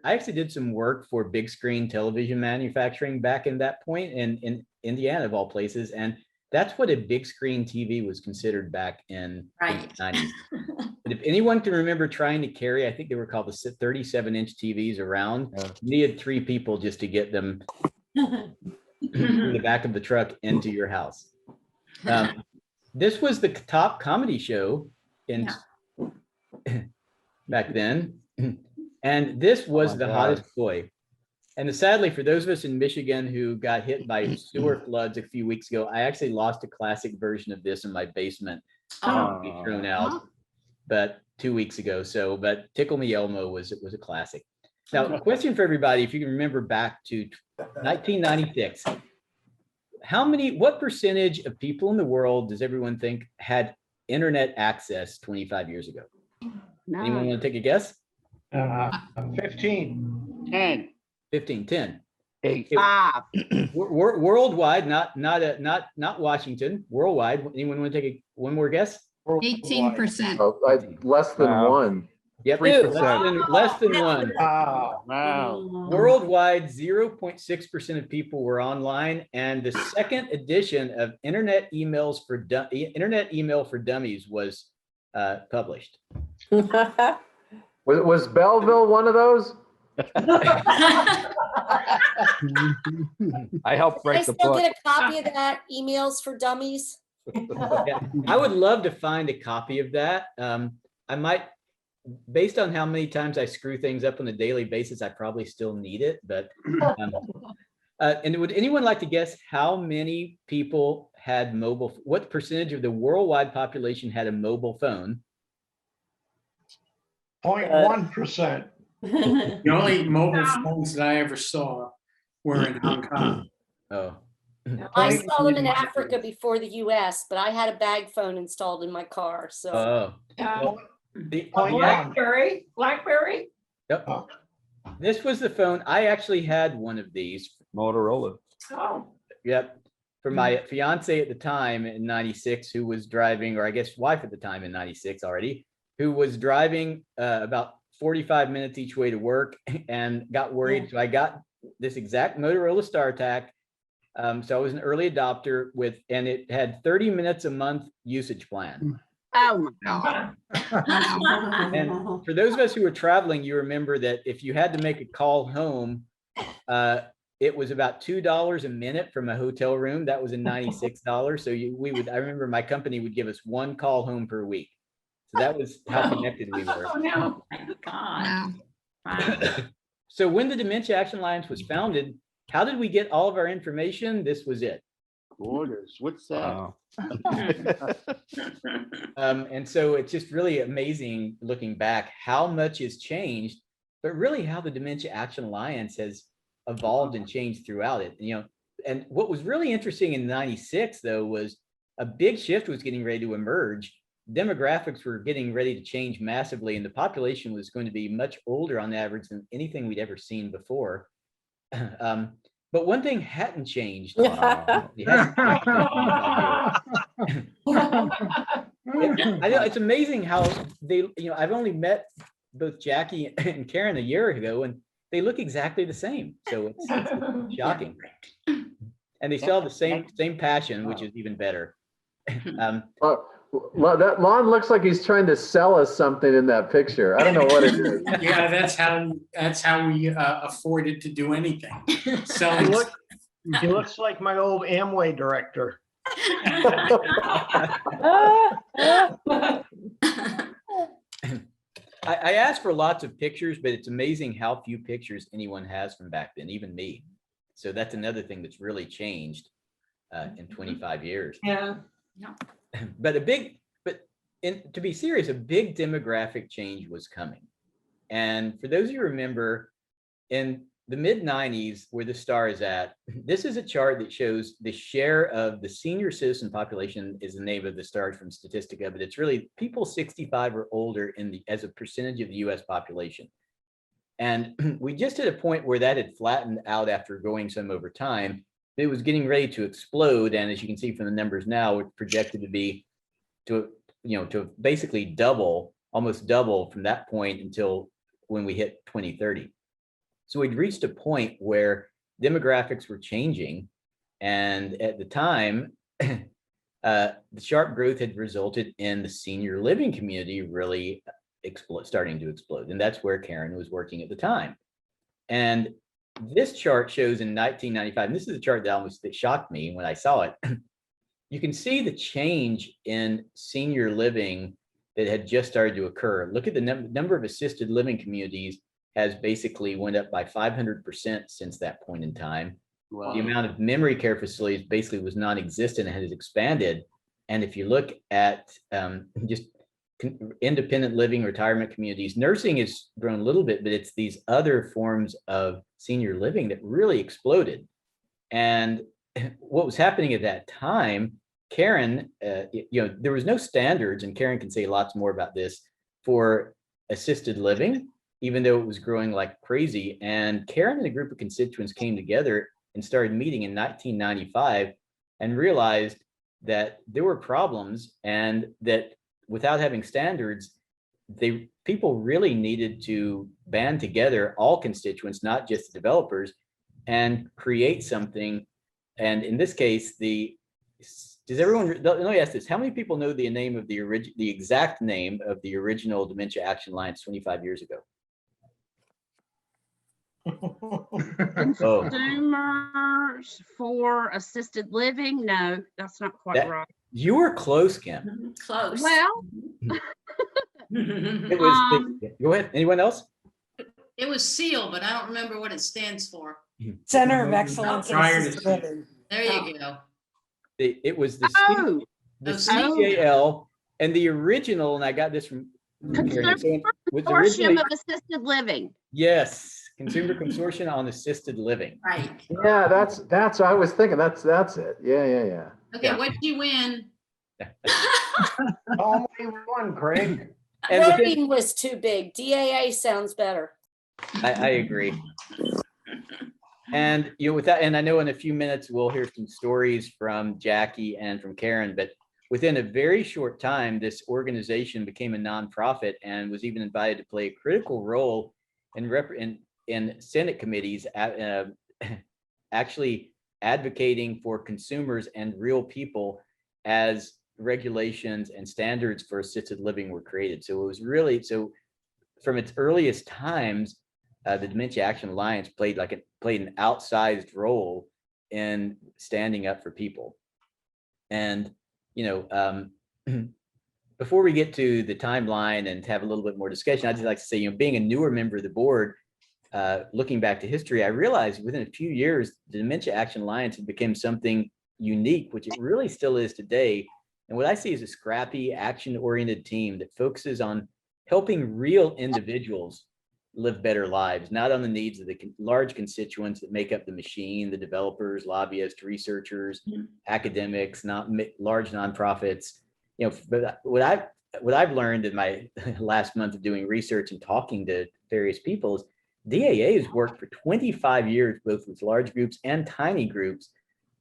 I actually did some work for big screen television manufacturing back in that point in Indiana, of all places. And that's what a big screen TV was considered back in the 90s. But if anyone can remember trying to carry, I think they were called the 37-inch TVs around, you needed 3 people just to get them in the back of the truck into your house. This was the top comedy show in back then. And this was the hottest toy. And sadly, for those of us in Michigan who got hit by sewer floods a few weeks ago, I actually lost a classic version of this in my basement. To be thrown out, but 2 weeks ago. So, but Tickle Me Elmo was a classic. Now, question for everybody: if you can remember back to 1996, what percentage of people in the world does everyone think had internet access 25 years ago? Anyone want to take a guess? 15. 10. 15, 10. 8. 5. Worldwide, not Washington. Worldwide. Anyone want to take one more guess? 18%. Oh, less than 1. Yep, 3%. less than 1. Wow. Worldwide, 0.6% of people were online, and the second edition of Internet Email for Dummies was published. Was Belleville one of those? I helped Can I break the still book. get a copy of that, Emails for Dummies? Yeah, I would love to find a copy of that. I might, based on how many times I screw things up on a daily basis, I probably still need it. But and would anyone like to guess how many people had mobile? What percentage of the worldwide population had a mobile phone? 0.1%. The only mobile phones that I ever saw were in Hong Kong. Oh, I saw them in Africa before the US, but I had a bag phone installed in my car, so. Blackberry. Yep. This was the phone. I actually had one of these. Motorola. Oh. Yep. For my fiance at the time in 96, who was driving, or I guess wife at the time in 96 already, who was driving about 45 minutes each way to work and got worried. So I got this exact Motorola StarTAC. So I was an early adopter and it had 30 minutes a month usage plan. Oh my God. And for those of us who were traveling, you remember that if you had to make a call home, it was about $2 a minute from a hotel room. That was a $96. So I remember my company would give us 1 call home per week. So that was how connected we were. Oh, no. God. Wow. So when the Dementia Action Alliance was founded, how did we get all of our information? This was it. Orders. What's that? And so it's just really amazing looking back how much has changed, but really how the Dementia Action Alliance has evolved and changed throughout it. And what was really interesting in 96 though was a big shift was getting ready to emerge. Demographics were getting ready to change massively, and the population was going to be much older on average than anything we'd ever seen before. But one thing hadn't changed. It's amazing how I've only met both Jackie and Karen a year ago, and they look exactly the same. So it's shocking. And they still have the same passion, which is even better. That Lon looks like he's trying to sell us something in that picture. I don't know what it is. Yeah, that's how we afforded to do anything. So He looks like my old Amway director. I asked for lots of pictures, but it's amazing how few pictures anyone has from back then, even me. So that's another thing that's really changed in 25 years. Yeah. But to be serious, a big demographic change was coming. And for those of you who remember, in the mid-90s, where the star is at, this is a chart that shows the share of the senior citizen population is the name of the star from Statistica, but it's really people 65 or older as a percentage of the US population. And we just hit a point where that had flattened out after going some over time. It was getting ready to explode. And as you can see from the numbers now, it's projected to be to basically almost double from that point until when we hit 2030. So we'd reached a point where demographics were changing. And at the time, the sharp growth had resulted in the senior living community really starting to explode. And that's where Karen was working at the time. And this chart shows in 1995, and this is a chart that shocked me when I saw it. You can see the change in senior living that had just started to occur. Look at the number of assisted living communities has basically went up by 500% since that point in time. Wow. The amount of memory care facilities basically was non-existent and has expanded. And if you look at just independent living, retirement communities, nursing has grown a little bit, but it's these other forms of senior living that really exploded. And what was happening at that time, Karen, there was no standards, and Karen can say lots more about this, for assisted living, even though it was growing like crazy. And Karen and a group of constituents came together and started meeting in 1995 and realized that there were problems, and that without having standards, people really needed to band together, all constituents, not just the developers, and create something. And in this case, does everyone, let me ask this, how many people know the name of the exact name of the original Dementia Action Alliance 25 years ago? Oh, Consumers for assisted living? No, that's not quite right. you were close, Kim. Close. Well, It was, go ahead, anyone else? It was SEAL, but I don't remember what it stands for. Center of Excellence in Prior to Assisted Living. There you go. It was the oh, CAL, and the original, and I got this from Consumer was Consortium originally, of Assisted Living. yes, Consumer Consortium on Assisted Living. Right. Yeah, that's what I was thinking. That's it. Yeah. Okay, Yeah. what'd you win? Only one, Craig. And within- Wording was too big. DAA sounds better. I agree. And with that, and I know in a few minutes we'll hear some stories from Jackie and from Karen, but within a very short time, this organization became a nonprofit and was even invited to play a critical role in Senate committees, actually advocating for consumers and real people as regulations and standards for assisted living were created. So it was really, so from its earliest times, the Dementia Action Alliance played an outsized role in standing up for people. And before we get to the timeline and have a little bit more discussion, I'd just like to say, being a newer member of the board, looking back to history, I realized within a few years, the Dementia Action Alliance had become something unique, which it really still is today. And what I see is a scrappy, action-oriented team that focuses on helping real individuals live better lives, not on the needs of the large constituents that make up the machine, the developers, lobbyists, researchers, academics, not large nonprofits. But what I've learned in my last month of doing research and talking to various people is DAA has worked for 25 years, both with large groups and tiny groups,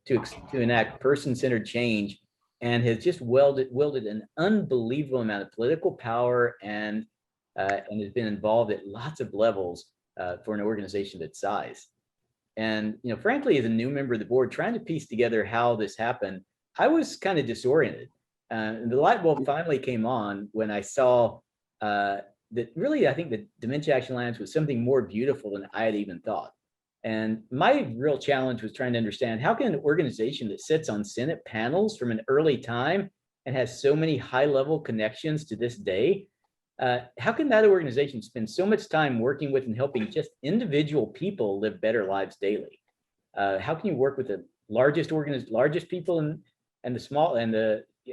to enact person-centered change, and has just wielded an unbelievable amount of political power and has been involved at lots of levels for an organization that size. And frankly, as a new member of the board, trying to piece together how this happened, I was kind of disoriented. And the light bulb finally came on when I saw that really, I think the Dementia Action Alliance was something more beautiful than I had even thought. And my real challenge was trying to understand, how can an organization that sits on Senate panels from an early time and has so many high-level connections to this day, how can that organization spend so much time working with and helping just individual people live better lives daily? How can you work with the largest people and the small, and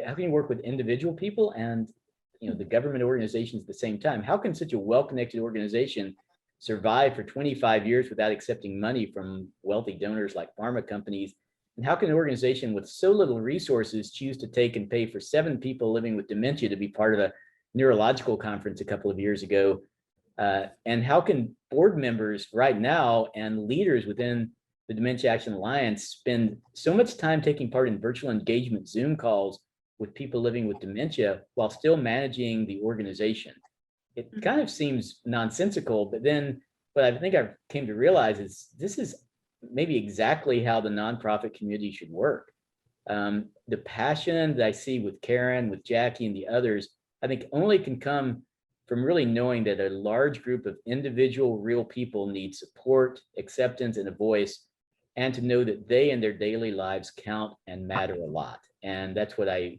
how can you work with individual people and the government organizations at the same time? How can such a well-connected organization survive for 25 years without accepting money from wealthy donors like pharma companies? And how can an organization with so little resources choose to take and pay for 7 people living with dementia to be part of a neurological conference a couple of years ago? And how can board members right now and leaders within the Dementia Action Alliance spend so much time taking part in virtual engagement Zoom calls with people living with dementia while still managing the organization? It kind of seems nonsensical, but then what I think I've came to realize is this is maybe exactly how the nonprofit community should work. The passion that I see with Karen, with Jackie, and the others, I think only can come from really knowing that a large group of individual, real people need support, acceptance, and a voice, and to know that they in their daily lives count and matter a lot. And that's what I've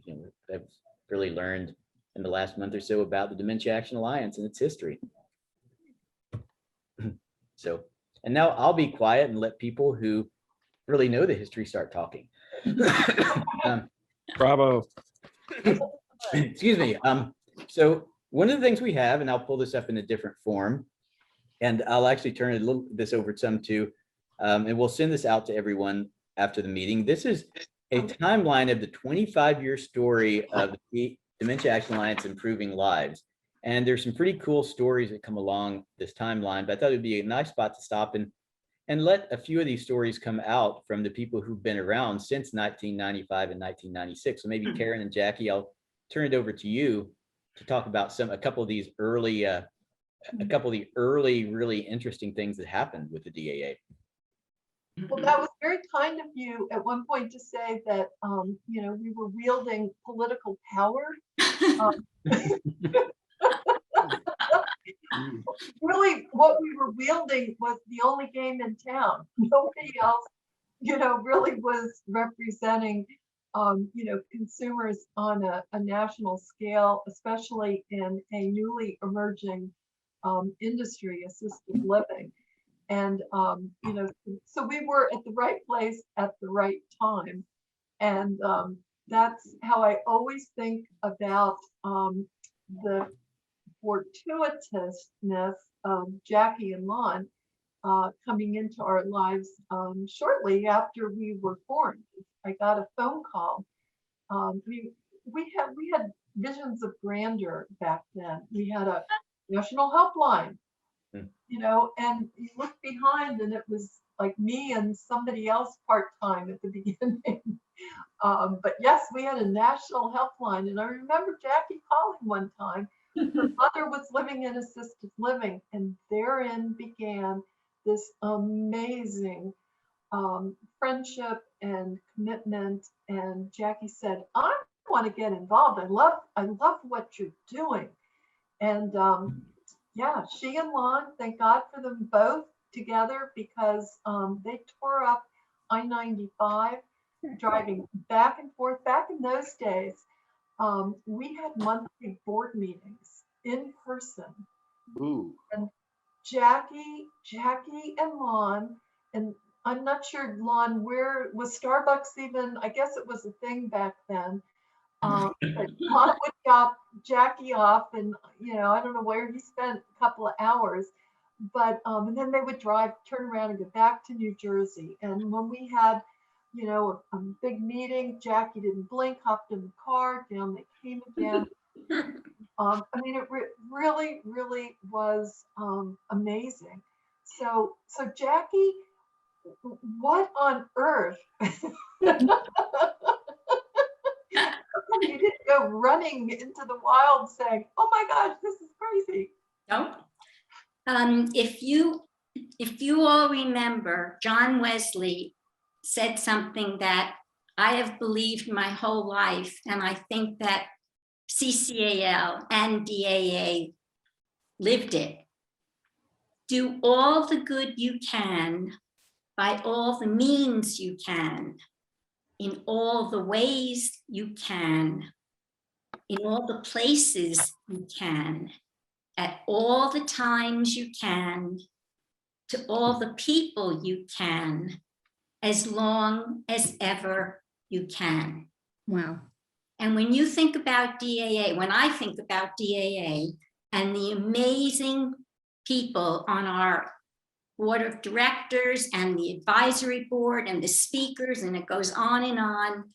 really learned in the last month or so about the Dementia Action Alliance and its history. So, and now I'll be quiet and let people who really know the history start talking. Bravo. Excuse me. So one of the things we have, and I'll pull this up in a different form, and I'll actually turn this over some to, and we'll send this out to everyone after the meeting. This is a timeline of the 25-year story of the Dementia Action Alliance improving lives. And there's some pretty cool stories that come along this timeline, but I thought it'd be a nice spot to stop and let a few of these stories come out from the people who've been around since 1995 and 1996. So maybe Karen and Jackie, I'll turn it over to you to talk about a couple of these early, really interesting things that happened with the DAA. Well, that was very kind of you at one point to say that, we were wielding political power. Really, what we were wielding was the only game in town. Nobody else, really was representing, consumers on a national scale, especially in a newly emerging industry, assisted living. And, so we were at the right place at the right time. And that's how I always think about the fortuitousness of Jackie and Lon coming into our lives shortly after we were formed. I got a phone call. We had visions of grandeur back then. We had a national helpline, and you look behind and it was like me and somebody else part-time at the beginning. But yes, we had a national helpline. And I remember Jackie calling one time. Her mother was living in assisted living, and therein began this amazing friendship and commitment. And Jackie said, I want to get involved. I love what you're doing. And yeah, she and Lon, thank God for them both together, because they tore up I-95, driving back and forth. Back in those days, we had monthly board meetings in person. Ooh. And Jackie and Lon, and I'm not sure, Lon, where was Starbucks even? I guess it was a thing back then. But Lon would drop Jackie off, and I don't know where he spent a couple of hours, but and then they would turn around and go back to New Jersey. And when we had a big meeting, Jackie didn't blink, hopped in the car, down they came again. It really, really was amazing. So Jackie, what on earth? You didn't go running into the wild saying, "Oh my gosh, this is crazy." No. If you all remember, John Wesley said something that I have believed my whole life, and I think that CCAL and DAA lived it. Do all the good you can by all the means you can, in all the ways you can, in all the places you can, at all the times you can, to all the people you can, as long as ever you can. Wow. And when you think about DAA, when I think about DAA and the amazing people on our board of directors and the advisory board and the speakers, and it goes on,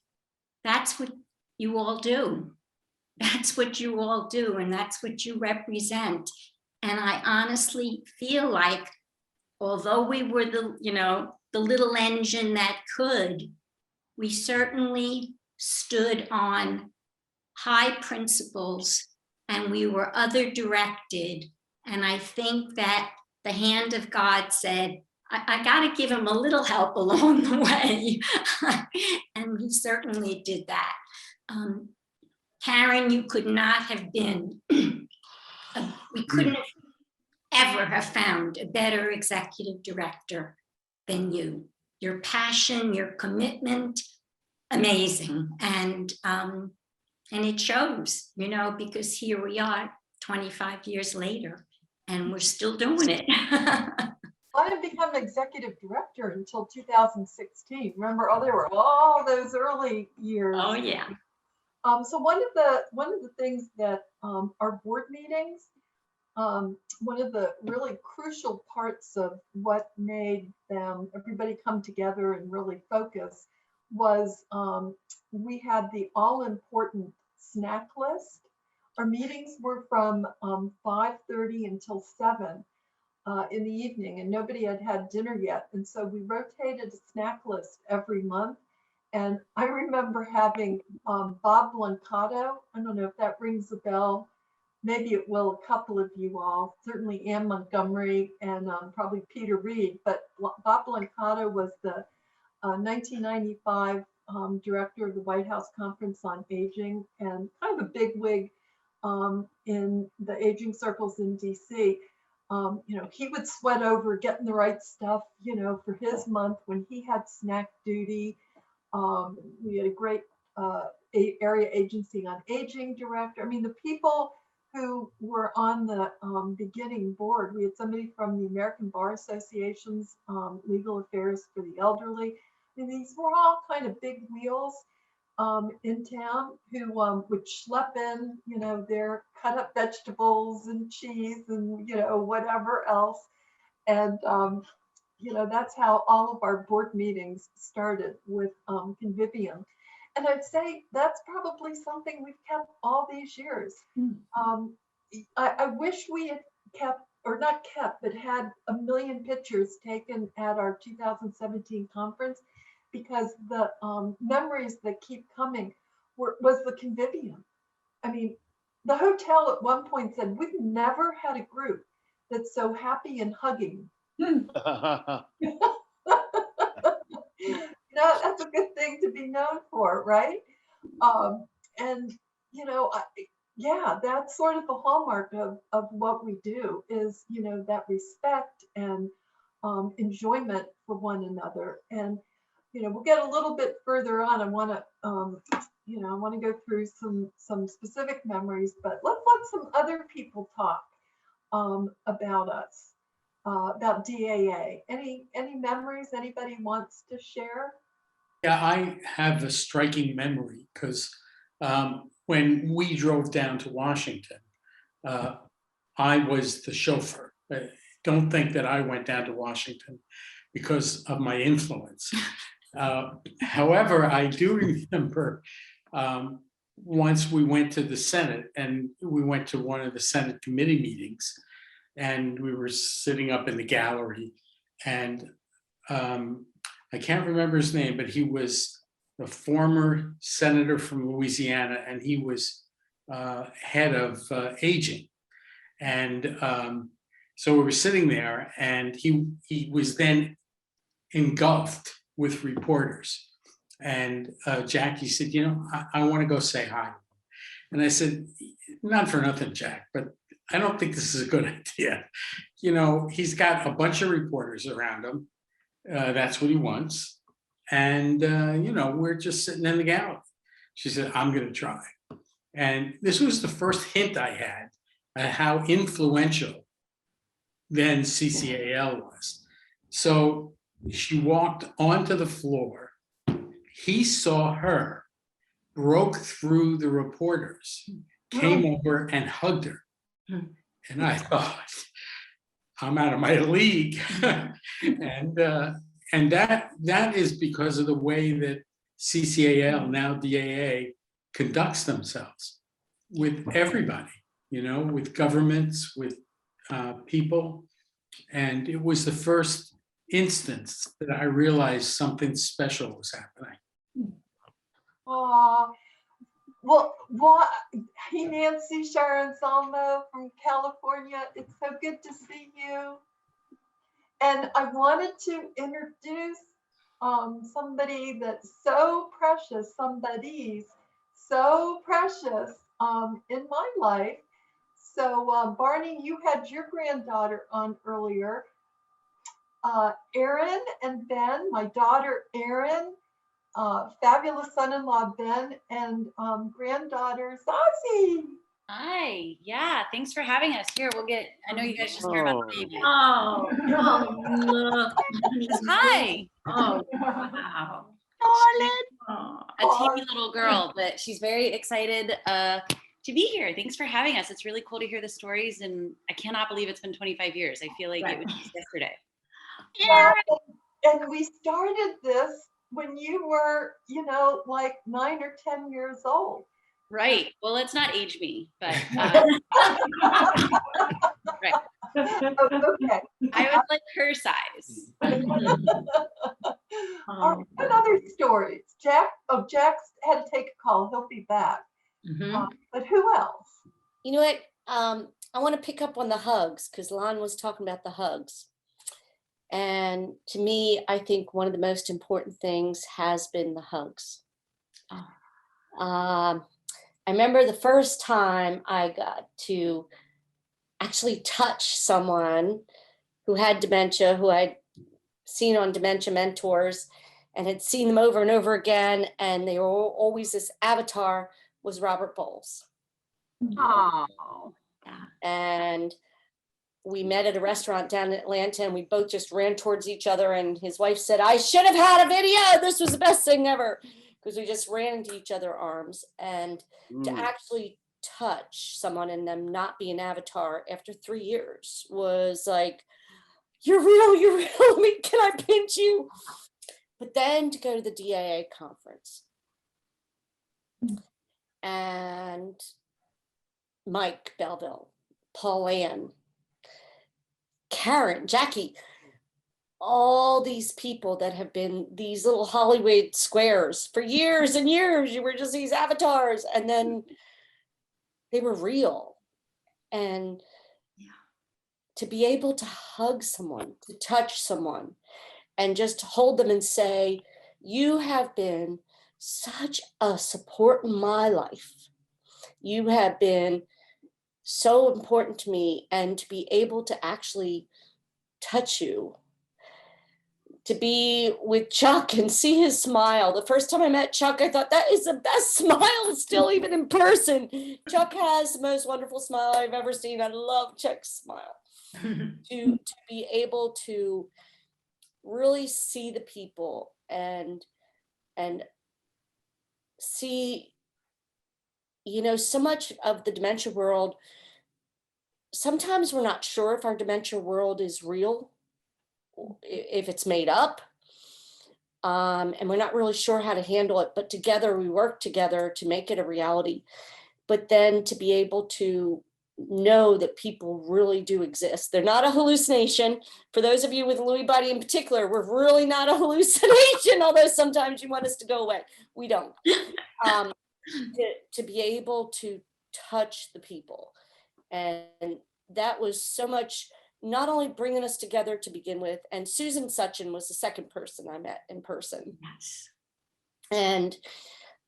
that's what you all do. That's what you all do, and that's what you represent. And I honestly feel like, although we were the little engine that could, we certainly stood on high principles, and we were other directed. And I think that the hand of God said, I got to give him a little help along the way. And he certainly did that. Karen, you could not have been, we couldn't ever have found a better executive director than you. Your passion, your commitment, amazing. And it shows, you know, because here we are 25 years later and we're still doing it. I didn't become executive director until 2016. Remember, there were all those early years. Oh yeah. So one of the things that our board meetings, one of the really crucial parts of what made everybody come together and really focus was we had the all-important snack list. Our meetings were from 5:30 until 7 in the evening, and nobody had had dinner yet. And so we rotated a snack list every month. And I remember having Bob Blancato. I don't know if that rings a bell. Maybe it will, a couple of you all, certainly Ann Montgomery and probably Peter Reed. But Bob Blancato was the 1995 director of the White House Conference on Aging and kind of a bigwig in the aging circles in DC. You know, he would sweat over getting the right stuff, you know, for his month when he had snack duty. We had a great area agency on aging director. I mean, the people who were on the beginning board, we had somebody from the American Bar Association's Legal Affairs for the Elderly. And these were all kind of big wheels in town who would schlep in, you know, their cut up vegetables and cheese and, you know, whatever else. And, you know, that's how all of our board meetings started, with convivium. And I'd say that's probably something we've kept all these years. I wish we had kept, or not kept, but had a million pictures taken at our 2017 conference, because the memories that keep coming was the convivium. I mean, the hotel at one point said, we've never had a group that's so happy and hugging. You know, that's a good thing to be known for, right? And, you know, yeah, that's sort of the hallmark of what we do is, you know, that respect and enjoyment for one another. And, you know, we'll get a little bit further on. I want to, you know, I want to go through some specific memories, but let's let some other people talk about us, about DAA. Any memories anybody wants to share? Yeah, I have a striking memory because when we drove down to Washington, I was the chauffeur. Don't think that I went down to Washington because of my influence. However, I do remember once we went to the Senate, and we went to one of the Senate committee meetings, and we were sitting up in the gallery, and I can't remember his name, but he was the former senator from Louisiana, and he was head of aging. And so we were sitting there, and he was then engulfed with reporters. And Jackie said, you know, I want to go say hi. And I said, not for nothing, Jack, but I don't think this is a good idea. You know, he's got a bunch of reporters around him. That's what he wants. And, you know, we're just sitting in the gallery. She said, I'm going to try. And this was the first hint I had at how influential then CCAL was. So she walked onto the floor. He saw her, broke through the reporters, came over and hugged her. And I thought, I'm out of my league. And that is because of the way that CCAL, now DAA, conducts themselves with everybody, you know, with governments, with people. And it was the first instance that I realized something special was happening. Well, hey, Nancy Sharon Salmo from California. It's so good to see you. And I wanted to introduce somebody that's so precious, somebody's so precious in my life. So Barney, you had your granddaughter on earlier. Erin and Ben, my daughter Erin, fabulous son-in-law Ben, and granddaughter Zazie. Hi, yeah, thanks for having us. Here, I know you guys just heard about the baby. Oh, look. Hi. Oh, wow. A teeny little girl, but she's very excited to be here. Thanks for having us. It's really cool to hear the stories, and I cannot believe it's been 25 years. I feel like it was just yesterday. Yeah, and we started this when you were, like 9 or 10 years old. Right. Well, let's not age me, but right. Okay. I was like her size. What other stories? Jack's had to take a call. He'll be back. But who else? You know what? I want to pick up on the hugs because Lon was talking about the hugs. And to me, I think one of the most important things has been the hugs. I remember the first time I got to actually touch someone who had dementia, who I'd seen on Dementia Mentors and had seen them over and over again. And they were always this avatar, was Robert Bowles. Oh. And we met at a restaurant down in Atlanta and we both just ran towards each other. And his wife said, I should have had a video. This was the best thing ever. Because we just ran into each other's arms. And to actually touch someone and them not be an avatar after 3 years was like, you're real, you're real. I mean, can I pinch you? But then to go to the DAA conference and Mike Belleville, Paul Ann, Karen, Jackie, all these people that have been these little Hollywood squares for years and years, you were just these avatars, and then they were real. And to be able to hug someone, to touch someone, and just hold them and say, you have been such a support in my life. You have been so important to me, and to be able to actually touch you, to be with Chuck and see his smile. The first time I met Chuck, I thought that is the best smile still, even in person. Chuck has the most wonderful smile I've ever seen. I love Chuck's smile. to be able to really see the people and see, so much of the dementia world, sometimes we're not sure if our dementia world is real, if it's made up, and we're not really sure how to handle it, but together we work together to make it a reality. But then to be able to know that people really do exist. They're not a hallucination. For those of you with Lewy body in particular, we're really not a hallucination, although sometimes you want us to go away. We don't. To be able to touch the people. And that was so much, not only bringing us together to begin with, and Susan Suchin was the second person I met in person. Yes. And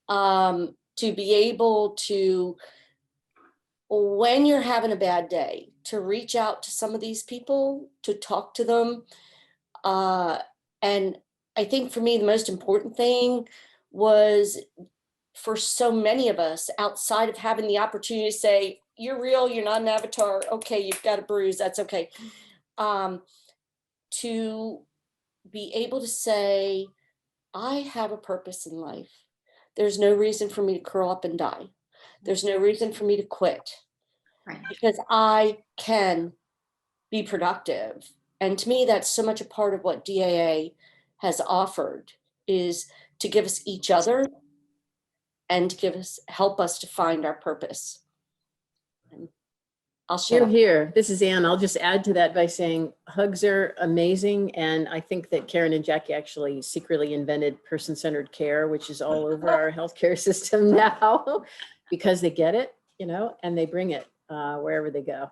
to be able to, when you're having a bad day, to reach out to some of these people, to talk to them. And I think for me, the most important thing was, for so many of us, outside of having the opportunity to say, you're real, you're not an avatar, okay, you've got a bruise, that's okay. To be able to say, I have a purpose in life. There's no reason for me to curl up and die. There's no reason for me to quit. Right. Because I can be productive. And to me, that's so much a part of what DAA has offered, is to give us each other and to help us to find our purpose. And I'll shut up. Here. This is Ann. I'll just add to that by saying hugs are amazing. And I think that Karen and Jackie actually secretly invented person-centered care, which is all over our healthcare system now, because they get it, and they bring it wherever they go.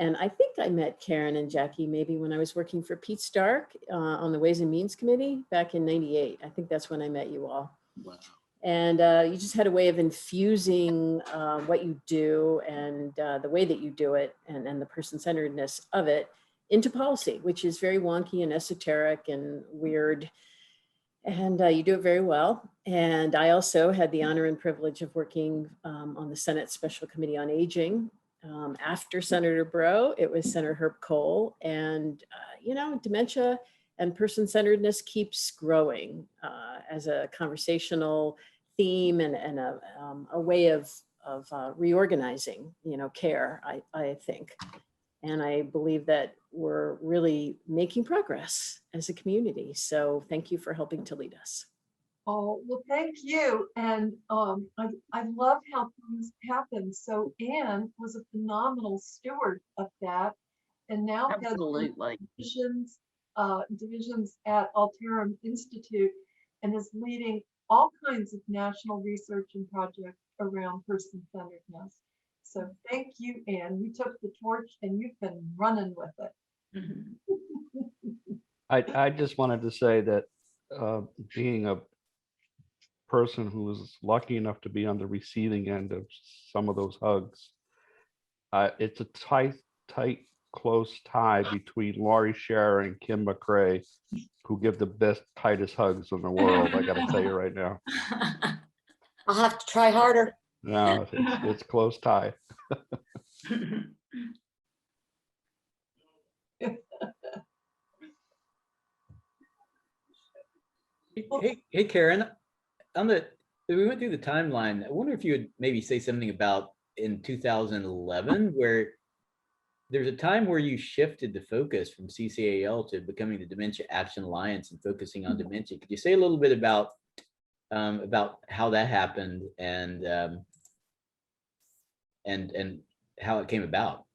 And I think I met Karen and Jackie maybe when I was working for Pete Stark on the Ways and Means Committee back in '98. I think that's when I met you all. Wow. And you just had a way of infusing what you do and the way that you do it and the person-centeredness of it into policy, which is very wonky and esoteric and weird. And you do it very well. And I also had the honor and privilege of working on the Senate Special Committee on Aging. After Senator Breaux, it was Senator Herb Cole. And, you know, dementia and person-centeredness keeps growing as a conversational theme and a way of reorganizing, you know, care, I think. And I believe that we're really making progress as a community. So thank you for helping to lead us. Oh, well, thank you. And I love how things happen. So Anne was a phenomenal steward of that, and now has Absolutely. divisions at Alterum Institute, and is leading all kinds of national research and projects around person-centeredness. So thank you, Anne. You took the torch and you've been running with it. I just wanted to say that being a person who was lucky enough to be on the receiving end of some of those hugs, it's a tight, close tie between Laurie Scher and Kim McRae, who give the best, tightest hugs in the world. I got to tell you right now. I'll have to try harder. No, it's close tie. Hey, Karen, we went through the timeline. I wonder if you would maybe say something about in 2011, where there's a time where you shifted the focus from CCAL to becoming the Dementia Action Alliance and focusing on dementia. Could you say a little bit about how that happened and how it came about?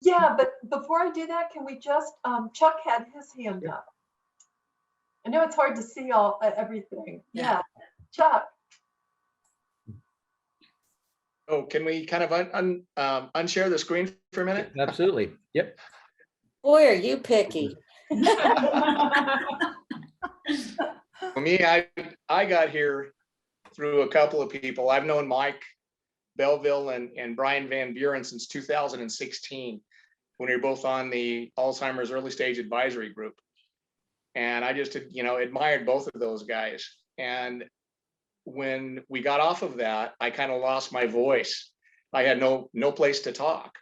Yeah, but before I do that, can we just, Chuck had his hand up. I know it's hard to see everything. Yeah, Chuck. Oh, can we kind of unshare the screen for a minute? Absolutely. Yep. Boy, are you picky. For me, I got here through a couple of people. I've known Mike Belleville and Brian Van Buren since 2016, when we were both on the Alzheimer's Early Stage Advisory Group. And I just, admired both of those guys. And when we got off of that, I kind of lost my voice. I had no place to talk.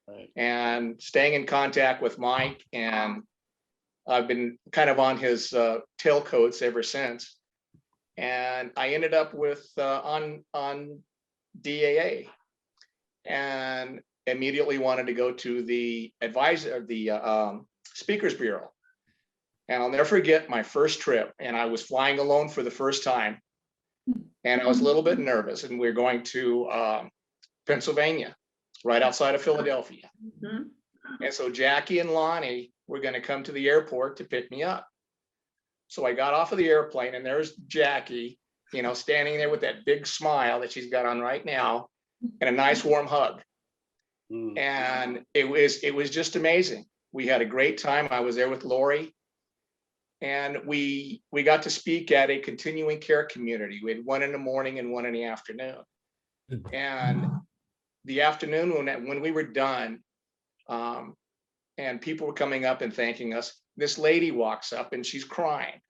Right. And staying in contact with Mike, and I've been kind of on his tailcoats ever since. And I ended up with on DAA, and immediately wanted to go to the Speakers Bureau. And I'll never forget my first trip, and I was flying alone for the first time, and I was a little bit nervous, and we were going to Pennsylvania, right outside of Philadelphia. Mm-hmm. And so Jackie and Lonnie were going to come to the airport to pick me up. So I got off of the airplane, and there's Jackie, standing there with that big smile that she's got on right now, and a nice warm hug. Mm. And it was just amazing. We had a great time. I was there with Lori. And we got to speak at a continuing care community. We had one in the morning and one in the afternoon. And the afternoon when we were done, and people were coming up and thanking us, this lady walks up and she's crying.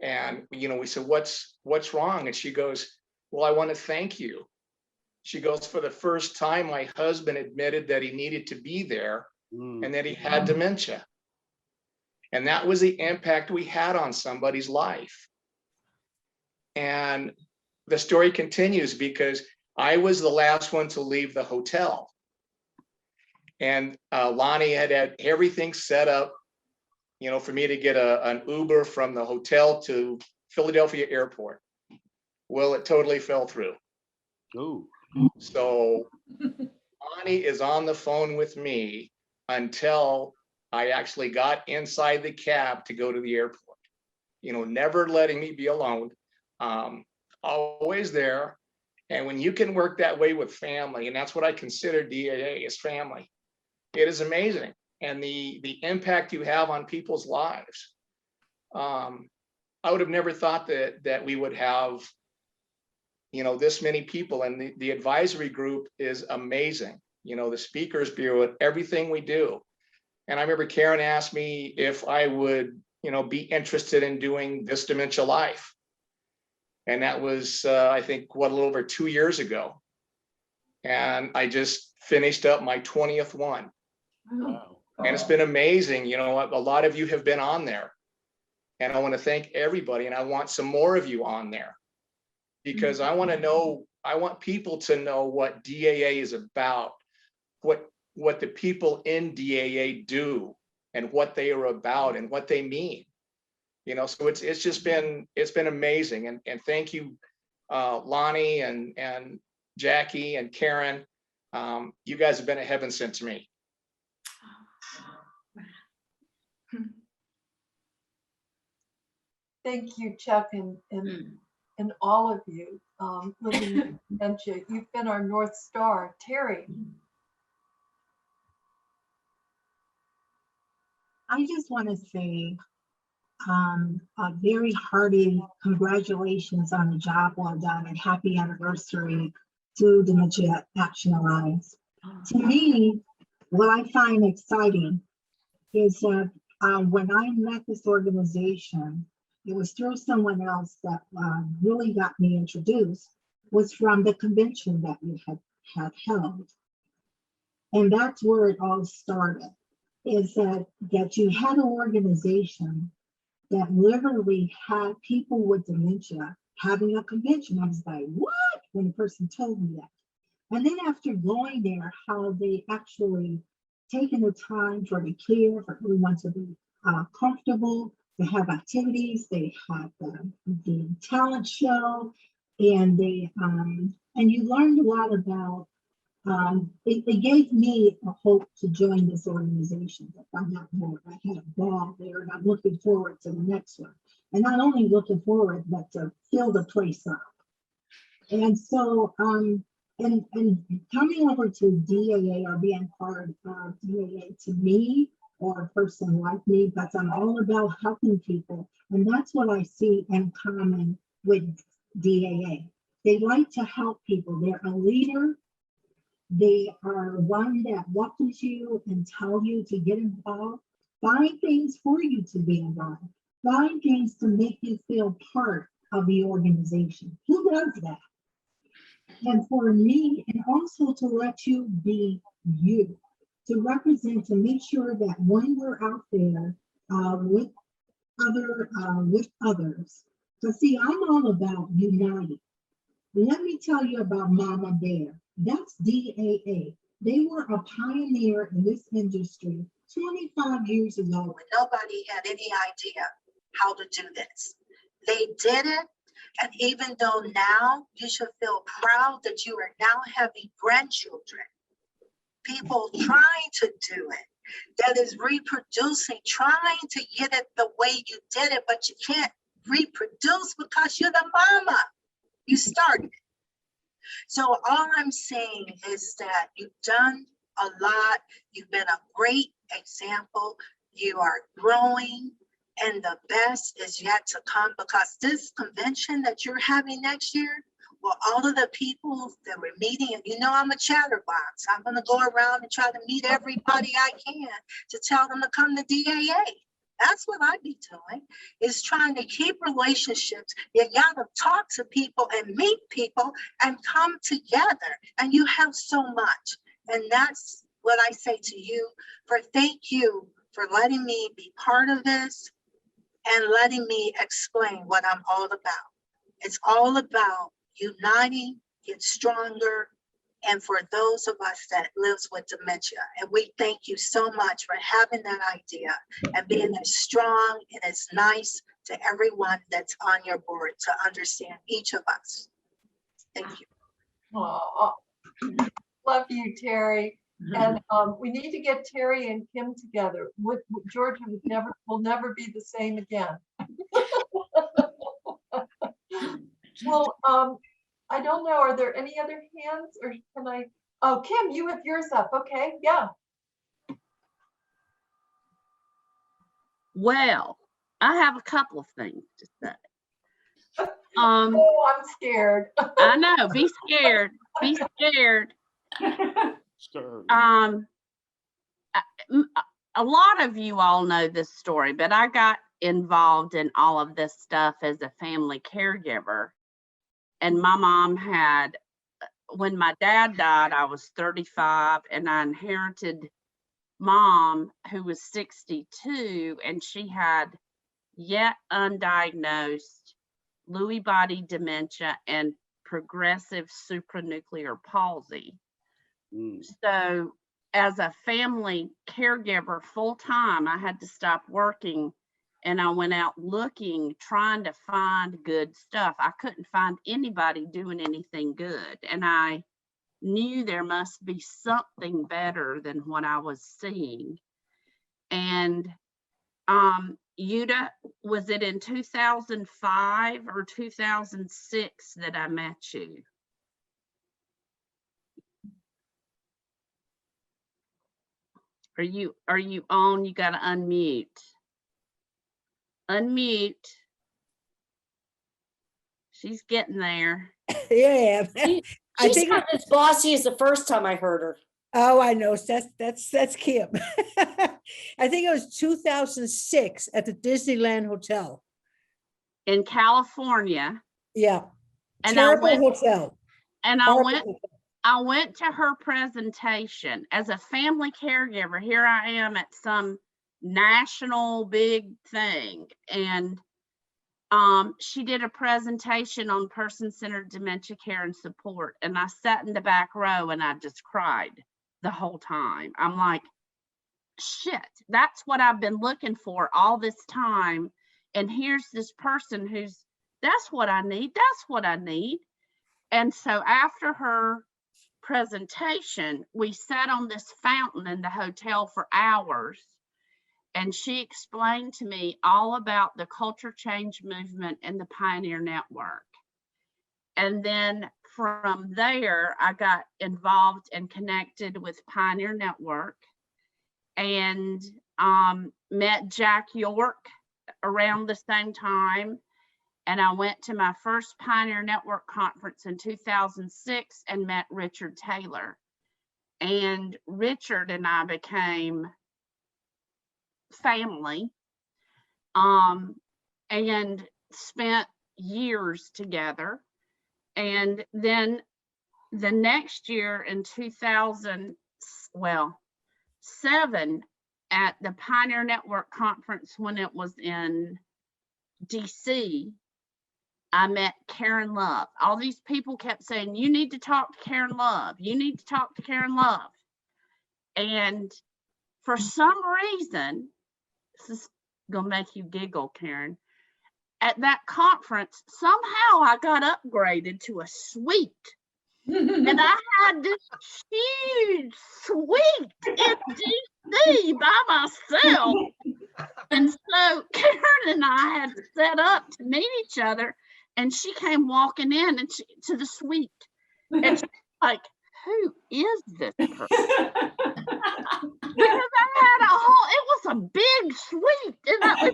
And we said, what's wrong? And she goes, well, I want to thank you. She goes, for the first time, my husband admitted that he needed to be there and that he had dementia. And that was the impact we had on somebody's life. And the story continues because I was the last one to leave the hotel. And Lonnie had everything set up, for me to get an Uber from the hotel to Philadelphia Airport. Well, it totally fell through. Oh. So Lonnie is on the phone with me until I actually got inside the cab to go to the airport, never letting me be alone, always there. And when you can work that way with family, and that's what I consider DAA is family. It is amazing. And the impact you have on people's lives. I would have never thought that we would have, this many people, and the advisory group is amazing. The speakers bureau, everything we do. And I remember Karen asked me if I would, be interested in doing this Dementia Life. And that was, I think, a little over 2 years ago. And I just finished up my 20th one. Wow. And it's been amazing. A lot of you have been on there. And I want to thank everybody. And I want some more of you on there. Because I want people to know what DAA is about, what the people in DAA do, and what they are about and what they mean. So it's been amazing. And thank you, Lonnie and Jackie and Karen. You guys have been a heaven sent to me. Thank you, Chuck, and all of you living with dementia. You've been our North Star. Terry. I just want to say a very hearty congratulations on the job well done and happy anniversary to Dementia Action Alliance. To me, what I find exciting is that when I met this organization, it was through someone else that really got me introduced, was from the convention that we had held. And that's where it all started, is that you had an organization that literally had people with dementia having a convention. I was like, what? When the person told me that. And then after going there, how they actually taken the time for the care, for everyone to be comfortable, to have activities. They had the talent show, and you learned a lot about. It gave me a hope to join this organization, to find out more. I had a ball there, and I'm looking forward to the next one. And not only looking forward, but to fill the place up. And so, and coming over to DAA or being part of DAA, to me, or a person like me, because I'm all about helping people. And that's what I see in common with DAA. They like to help people. They're a leader. They are one that welcomes you and tell you to get involved, find things for you to be involved, find things to make you feel part of the organization. Who does that? And for me, and also to let you be you, to represent, to make sure that when we're out there with others, so see, I'm all about uniting. Let me tell you about Mama Bear. That's DAA. They were a pioneer in this industry 25 years ago when nobody had any idea how to do this. They did it, and even though now you should feel proud that you are now having grandchildren, people trying to do it, that is reproducing, trying to get it the way you did it, but you can't reproduce because you're the mama. You started. So all I'm saying is that you've done a lot. You've been a great example. You are growing, and the best is yet to come, because this convention that you're having next year, well, all of the people that we're meeting, and I'm a chatterbox. I'm going to go around and try to meet everybody I can to tell them to come to DAA. That's what I be doing, is trying to keep relationships. You gotta talk to people and meet people and come together. And you have so much. And that's what I say to you. Thank you for letting me be part of this and letting me explain what I'm all about. It's all about uniting, get stronger, and for those of us that lives with dementia. And we thank you so much for having that idea and being as strong and as nice to everyone that's on your board to understand each of us. Thank you. Oh, love you, Terry. And we need to get Terry and Kim together. Georgia will never be the same again. Well, I don't know. Are there any other hands, or can I? Oh, Kim, you have yours up. Okay, yeah. Well, I have a couple of things to say. Oh, I'm scared. I know, be scared, be scared. A lot of you all know this story, but I got involved in all of this stuff as a family caregiver. And my mom had, when my dad died, I was 35, and I inherited mom, who was 62, and she had yet undiagnosed Lewy body dementia and progressive supranuclear palsy. So as a family caregiver full time, I had to stop working, and I went out looking, trying to find good stuff. I couldn't find anybody doing anything good, and I knew there must be something better than what I was seeing. And Yuta, was it in 2005 or 2006 that I met you? Are you on? You got to unmute. Unmute. She's getting there. Yeah. I She's think not as bossy as the first time I heard her. Oh, I know. That's Kim. I think it was 2006 at the Disneyland Hotel. In California. Yeah. And Terrible hotel. And Horrible. I went to her presentation as a family caregiver. Here I am at some national big thing. And she did a presentation on person-centered dementia care and support. And I sat in the back row and I just cried the whole time. I'm like, shit, that's what I've been looking for all this time. And here's this person who's, that's what I need. That's what I need. And so after her presentation, we sat on this fountain in the hotel for hours. And she explained to me all about the culture change movement and the Pioneer Network. And then from there, I got involved and connected with Pioneer Network and met Jack York around the same time. And I went to my first Pioneer Network conference in 2006 and met Richard Taylor. And Richard and I became family and spent years together. And then the next year in 2007 at the Pioneer Network conference, when it was in DC, I met Karen Love. All these people kept saying, you need to talk to Karen Love. You need to talk to Karen Love. And for some reason, this is gonna make you giggle, Karen. At that conference, somehow I got upgraded to a suite. And I had this huge suite in DC by myself. And so Karen and I had set up to meet each other, and she came walking in and to the suite. And she's like, who is this person? Because I had it was a big suite, and I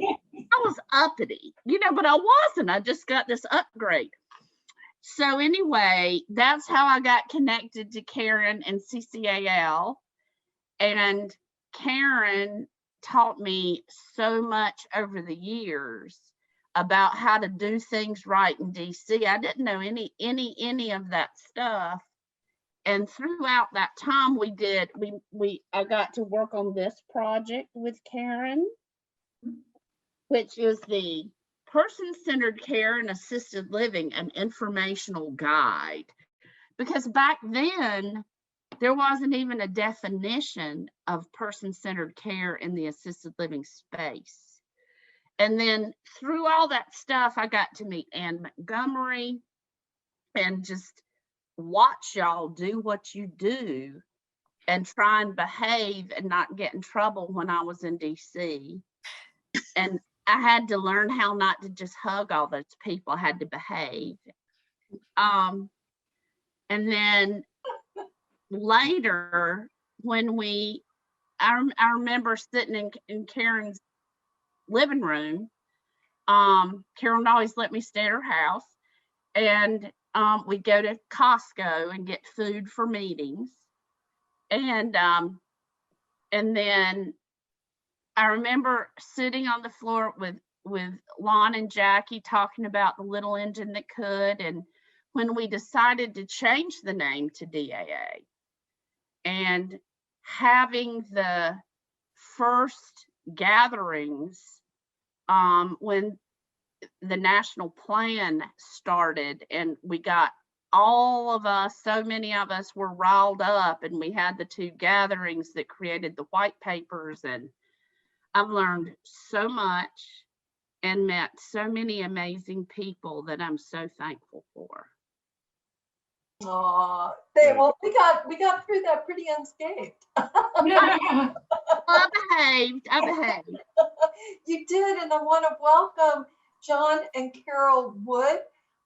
was uppity, but I wasn't. I just got this upgrade. So anyway, that's how I got connected to Karen and CCAL. And Karen taught me so much over the years about how to do things right in DC. I didn't know any of that stuff. And throughout that time I got to work on this project with Karen, which is the Person-Centered Care and Assisted Living, an informational guide. Because back then, there wasn't even a definition of person-centered care in the assisted living space. And then through all that stuff, I got to meet Ann Montgomery and just watch y'all do what you do and try and behave and not get in trouble when I was in DC. And I had to learn how not to just hug all those people. I had to behave. And then later, when I remember sitting in Karen's living room. Carolyn always let me stay at her house, and we go to Costco and get food for meetings. And then I remember sitting on the floor with Lon and Jackie talking about the little engine that could, and when we decided to change the name to DAA, and having the first gatherings when the national plan started, and we got all of us, so many of us were riled up, and we had the 2 gatherings that created the white papers, and I've learned so much and met so many amazing people that I'm so thankful for. Well, we got through that pretty unscathed. I behaved. You did, and I want to welcome John and Carol Wood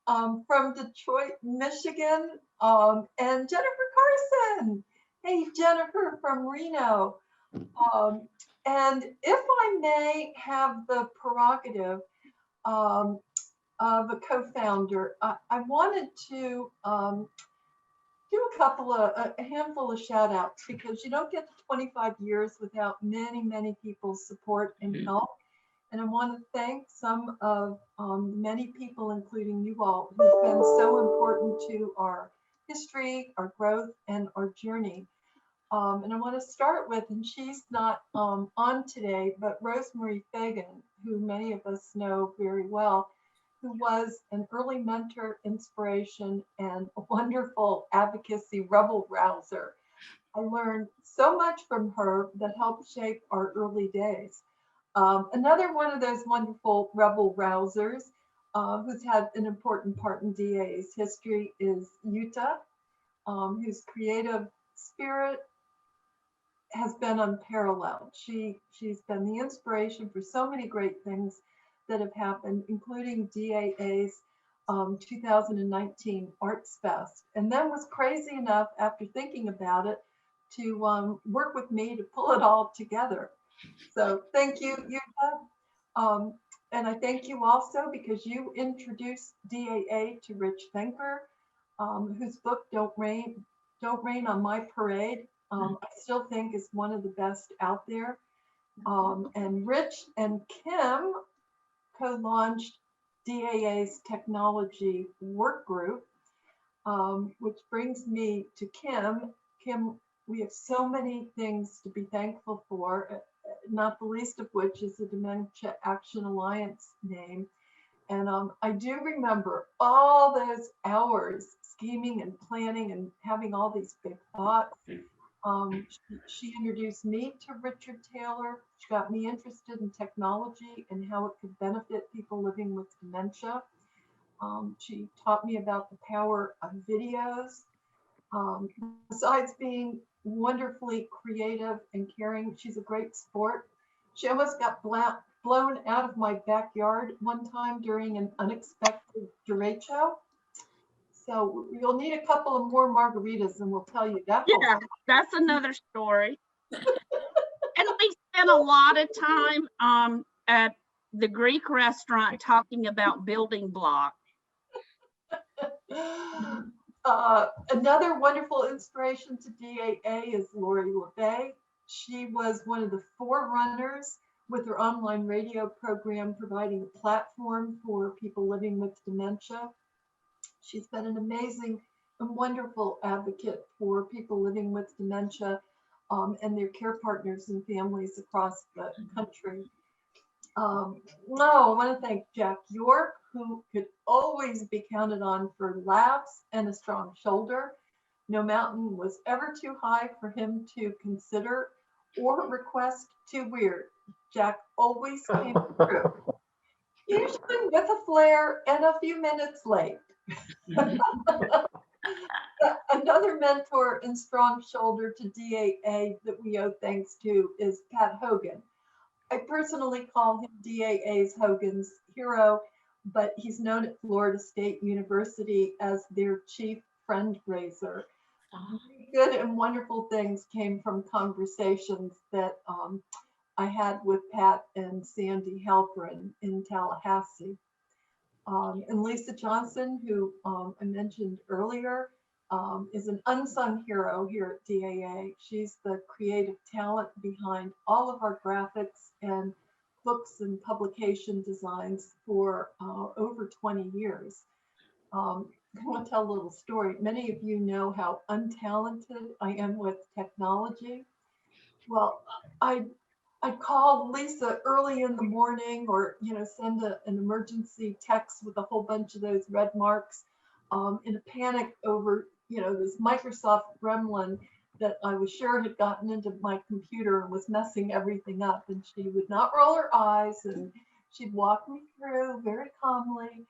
from Detroit, Michigan, and Jennifer Carson. Hey, Jennifer from Reno. And if I may have the prerogative of a co-founder, I wanted to do a handful of shout outs, because you don't get to 25 years without many, many people's support and help. And I want to thank some of many people, including you all, who've been so important to our history, our growth, and our journey. And I want to start with, and she's not on today, but Rosemary Fagan, who many of us know very well, who was an early mentor, inspiration, and a wonderful advocacy rebel rouser. I learned so much from her that helped shape our early days. Another one of those wonderful rebel rousers who's had an important part in DA's history is Yuta, whose creative spirit has been unparalleled. She's been the inspiration for so many great things that have happened, including DAA's 2019 Arts Fest, and then was crazy enough, after thinking about it, to work with me to pull it all together. So thank you, Yuta. And I thank you also because you introduced DAA to Rich Thinker, whose book Don't Rain on My Parade, I still think is one of the best out there. And Rich and Kim co-launched DAA's technology work group, which brings me to Kim. Kim, we have so many things to be thankful for, not the least of which is the Dementia Action Alliance name. And I do remember all those hours scheming and planning and having all these big thoughts. She introduced me to Richard Taylor. She got me interested in technology and how it could benefit people living with dementia. She taught me about the power of videos. Besides being wonderfully creative and caring, she's a great sport. She almost got blown out of my backyard one time during an unexpected derecho. So you'll need a couple of more margaritas and we'll tell you that. Yeah, that's another story. And we spent a lot of time at the Greek restaurant talking about building blocks. Another wonderful inspiration to DAA is Lori LeBay. She was one of the forerunners with her online radio program, providing a platform for people living with dementia. She's been an amazing and wonderful advocate for people living with dementia and their care partners and families across the country. I want to thank Jack York, who could always be counted on for laughs and a strong shoulder. No mountain was ever too high for him to consider or request too weird. Jack always came through, usually with a flair and a few minutes late. Another mentor and strong shoulder to DAA that we owe thanks to is Pat Hogan. I personally call him DAA's Hogan's hero, but he's known at Florida State University as their chief friend raiser. Good and wonderful things came from conversations that I had with Pat and Sandy Halperin in Tallahassee. And Lisa Johnson, who I mentioned earlier, is an unsung hero here at DAA. She's the creative talent behind all of our graphics and books and publication designs for over 20 years. I want to tell a little story. Many of you know how untalented I am with technology. Well, I'd call Lisa early in the morning, or send an emergency text with a whole bunch of those red marks, in a panic over this Microsoft gremlin that I was sure had gotten into my computer and was messing everything up. And she would not roll her eyes, and she'd walk me through very calmly.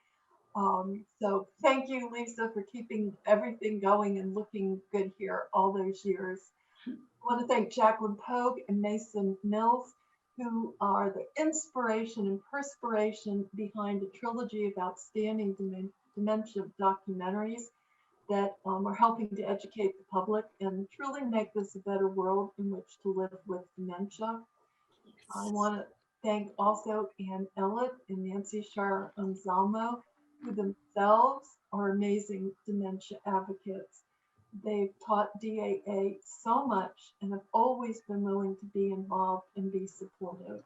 So thank you, Lisa, for keeping everything going and looking good here all those years. I want to thank Jacqueline Pogue and Mason Mills, who are the inspiration and perspiration behind a trilogy of outstanding dementia documentaries that are helping to educate the public and truly make this a better world in which to live with dementia. I want to thank also Ann Ellett and Nancy Shar-Anzalmo, who themselves are amazing dementia advocates. They've taught DAA so much and have always been willing to be involved and be supportive.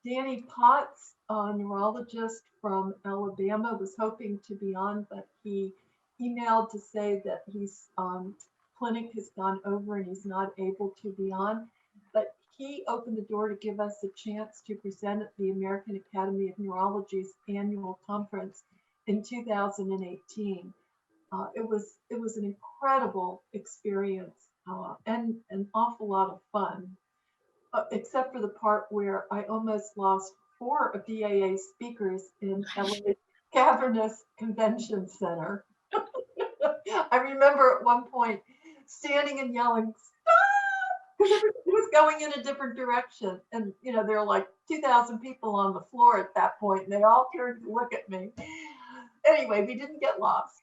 Danny Potts, a neurologist from Alabama, was hoping to be on, but he emailed to say that his clinic has gone over and he's not able to be on. But he opened the door to give us a chance to present at the American Academy of Neurology's annual conference in 2018. It was an incredible experience and an awful lot of fun, except for the part where I almost lost 4 of DAA speakers in LA's cavernous convention center. I remember at one point standing and yelling, "Stop!" because it was going in a different direction. And, there were like 2,000 people on the floor at that point, and they all turned to look at me. Anyway, we didn't get lost.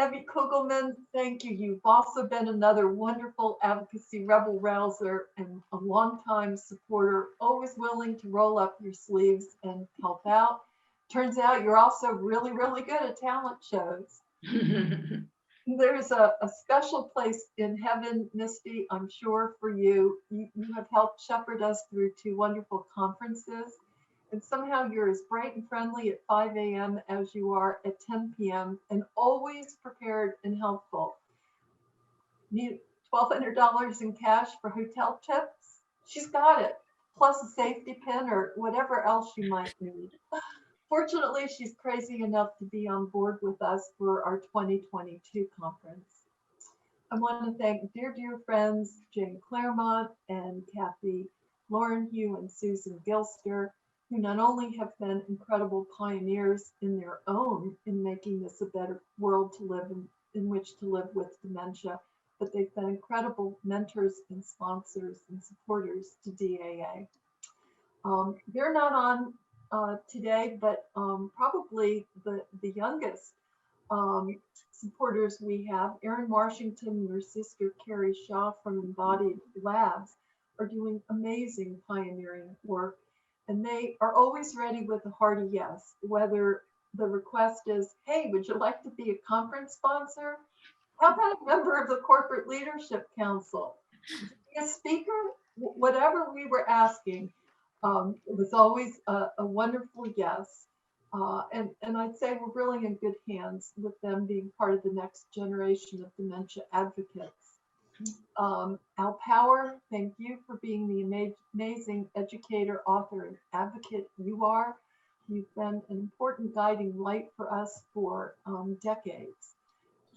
Evie Kugelman, thank you. You've also been another wonderful advocacy rebel rouser and a longtime supporter, always willing to roll up your sleeves and help out. Turns out you're also really, really good at talent shows. There's a special place in heaven, Misty, I'm sure, for you. You have helped shepherd us through 2 wonderful conferences. And somehow you're as bright and friendly at 5 a.m. as you are at 10 p.m. and always prepared and helpful. Need $1,200 in cash for hotel tips? She's got it, plus a safety pin or whatever else you might need. Fortunately, she's crazy enough to be on board with us for our 2022 conference. I want to thank dear friends Jane Claremont and Kathy Laurenhue and Susan Gilster, who not only have been incredible pioneers in their own in making this a better world to live in which to live with dementia, but they've been incredible mentors and sponsors and supporters to DAA. They're not on today, but probably the youngest supporters we have, Erin Washington and her sister Carrie Shaw from Embodied Labs, are doing amazing pioneering work. And they are always ready with a hearty yes, whether the request is, hey, would you like to be a conference sponsor? How about a member of the Corporate Leadership Council? Be a speaker? Whatever we were asking, it was always a wonderful yes. And I'd say we're really in good hands with them being part of the next generation of dementia advocates. Al Power, thank you for being the amazing educator, author, and advocate you are. You've been an important guiding light for us for decades.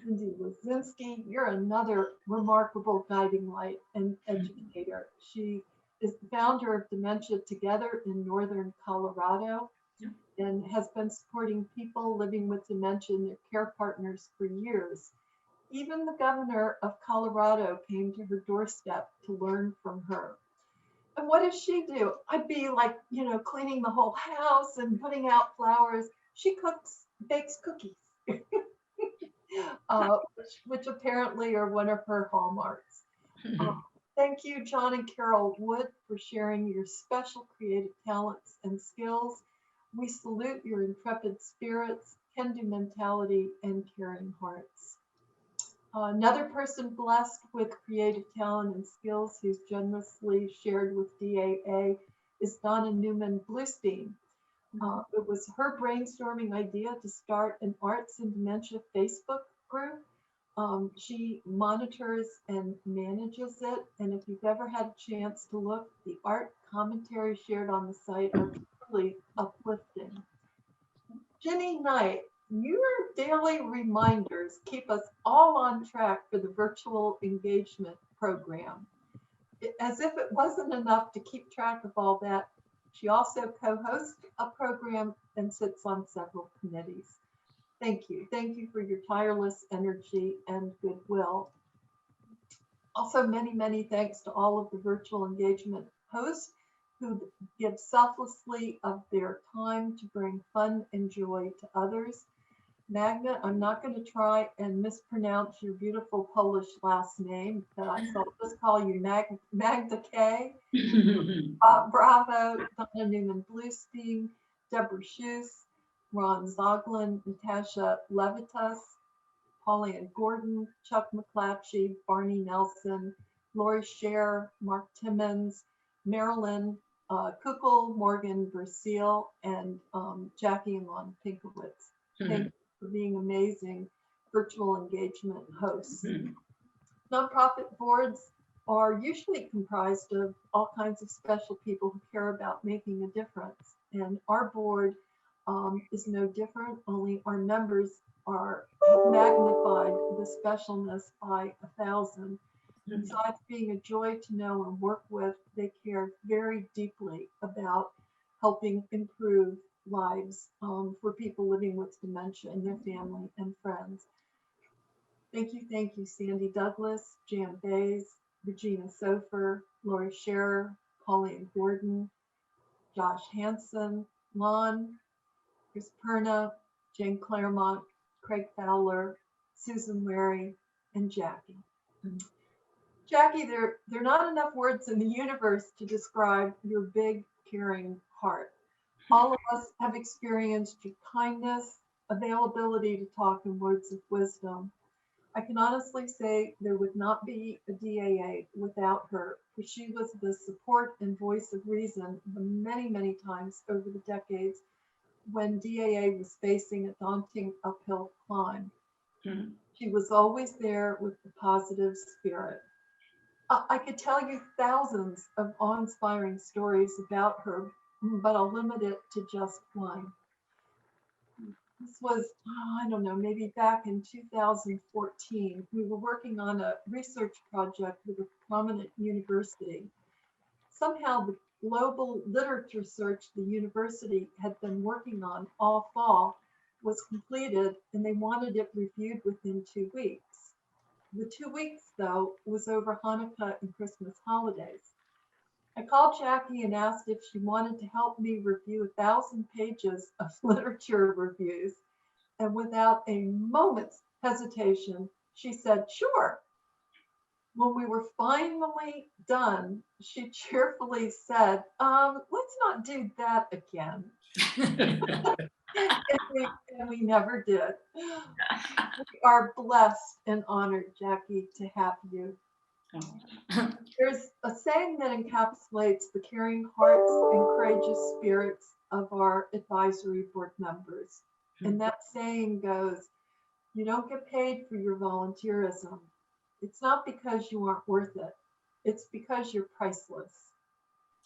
Cindy Wazinski, you're another remarkable guiding light and educator. She is the founder of Dementia Together in Northern Colorado and has been supporting people living with dementia and their care partners for years. Even the governor of Colorado came to her doorstep to learn from her. And what does she do? I'd be like, cleaning the whole house and putting out flowers. She bakes cookies, which apparently are one of her hallmarks. Thank you, John and Carol Wood, for sharing your special creative talents and skills. We salute your intrepid spirits, can-do mentality, and caring hearts. Another person blessed with creative talent and skills who's generously shared with DAA is Donna Newman Bluestein. It was her brainstorming idea to start an Arts and Dementia Facebook group. She monitors and manages it. And if you've ever had a chance to look, the art commentary shared on the site are truly uplifting. Jenny Knight, your daily reminders keep us all on track for the virtual engagement program. As if it wasn't enough to keep track of all that, she also co-hosts a program and sits on several committees. Thank you. Thank you for your tireless energy and goodwill. Also, many, many thanks to all of the virtual engagement hosts who give selflessly of their time to bring fun and joy to others. Magda, I'm not going to try and mispronounce your beautiful Polish last name, but I'll just call you Magda K. Bravo, Donna Newman Bluestein, Deborah Schuss, Ron Zoglin, Natasha Levitas, Pauline Gordon, Chuck McClatchy, Barney Nelson, Lori Scher, Mark Timmons, Marilyn Kukul, Morgan Versiel, and Jackie and Lon Pinkowitz. Thank you for being amazing virtual engagement hosts. Nonprofit boards are usually comprised of all kinds of special people who care about making a difference. And our board is no different, only our members are magnified the specialness by 1,000. Besides being a joy to know and work with, they care very deeply about helping improve lives for people living with dementia and their family and friends. Thank you, Sandy Douglas, Jan Bays, Regina Sofer, Lori Scherer, Pauline Gordon, Josh Hansen, Lon, Chris Perna, Jane Claremont, Craig Fowler, Susan Wary, and Jackie. Jackie, there are not enough words in the universe to describe your big, caring heart. All of us have experienced your kindness, availability to talk in words of wisdom. I can honestly say there would not be a DAA without her, for she was the support and voice of reason the many, many times over the decades when DAA was facing a daunting uphill climb. She was always there with the positive spirit. I could tell you thousands of awe-inspiring stories about her, but I'll limit it to just one. This was, I don't know, maybe back in 2014. We were working on a research project with a prominent university. Somehow the global literature search the university had been working on all fall was completed, and they wanted it reviewed within 2 weeks. The 2 weeks, though, was over Hanukkah and Christmas holidays. I called Jackie and asked if she wanted to help me review 1,000 pages of literature reviews. And without a moment's hesitation, she said, sure. When we were finally done, she cheerfully said, let's not do that again. And we never did. We are blessed and honored, Jackie, to have you. There's a saying that encapsulates the caring hearts and courageous spirits of our advisory board members. And that saying goes, you don't get paid for your volunteerism. It's not because you aren't worth it. It's because you're priceless.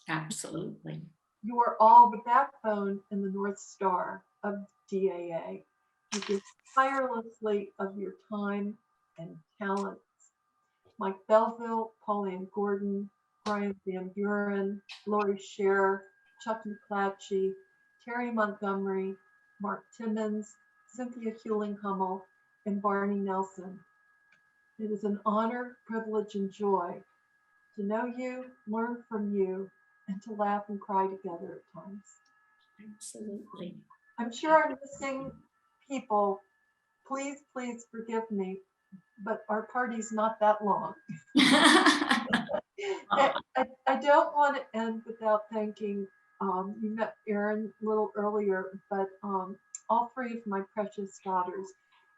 Absolutely. You are all the backbone and the North Star of DAA. You give tirelessly of your time and talents. Mike Belville, Pauline Gordon, Brian Van Buren, Lori Scher, Chuck McClatchy, Terry Montgomery, Mark Timmons, Cynthia Hewling-Hummel, and Barney Nelson. It is an honor, privilege, and joy to know you, learn from you, and to laugh and cry together at times. Absolutely. I'm sure I'm missing people. Please, please forgive me, but our party's not that long. I don't want to end without thanking, you met Erin a little earlier, but all three of my precious daughters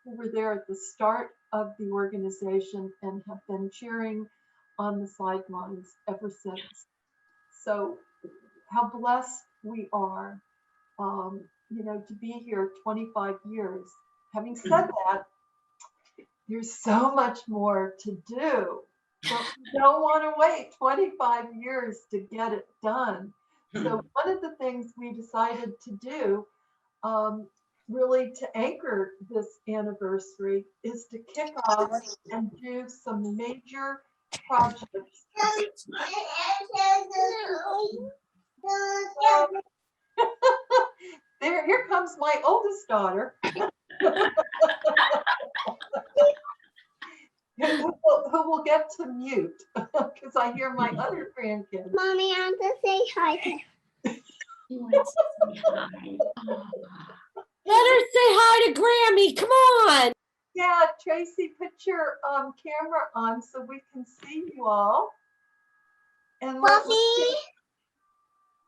who were there at the start of the organization and have been cheering on the sidelines ever since. So how blessed we are, to be here 25 years. Having said that, there's so much more to do. But we don't want to wait 25 years to get it done. So one of the things we decided to do, really to anchor this anniversary, is to kick off and do some major projects. Here comes my oldest daughter. Who will get to mute because I hear my other grandkids. Mommy, I want to say hi. He wants to say hi. Oh. Let her say hi to Grammy. Come on. Yeah, Tracy, put your camera on so we can see you all. And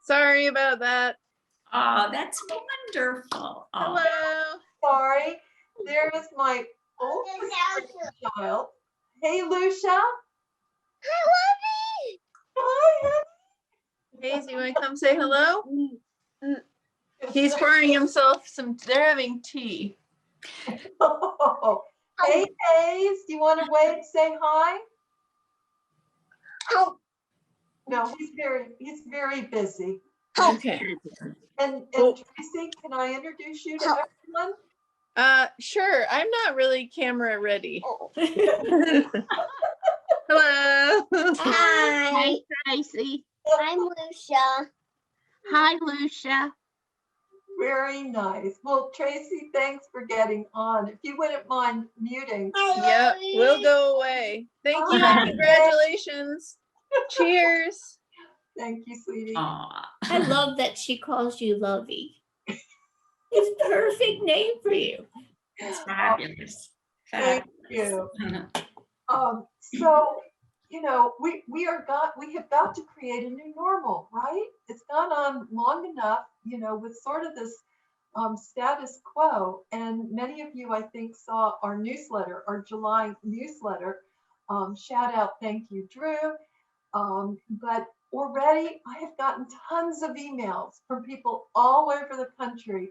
Sorry about that. Oh, that's wonderful. Oh. Hello. Sorry. There is my oldest child. Hey, Lucia. Hi, Lovey. Hi. Daisy, you want to come say hello? He's pouring himself some, they're having tea. Oh. Hey, Hayes, do you want to wave, say hi? Oh. No, he's very busy. Okay. And Tracy, can I introduce you to everyone? Sure. I'm not really camera ready. Hello. Hi, Hi. Tracy. I'm Lucia. Hi, Lucia. Very nice. Well, Tracy, thanks for getting on. If you wouldn't mind muting. Yep, we'll go away. Thank you and congratulations. Cheers. Thank you, sweetie. I love that she calls you Lovey. It's a perfect name for you. It's fabulous. Thank you. So, we have got to create a new normal, right? It's gone on long enough, with sort of this status quo. And many of you, I think, saw our newsletter, our July newsletter. Shout out, thank you, Drew. But already I have gotten tons of emails from people all over the country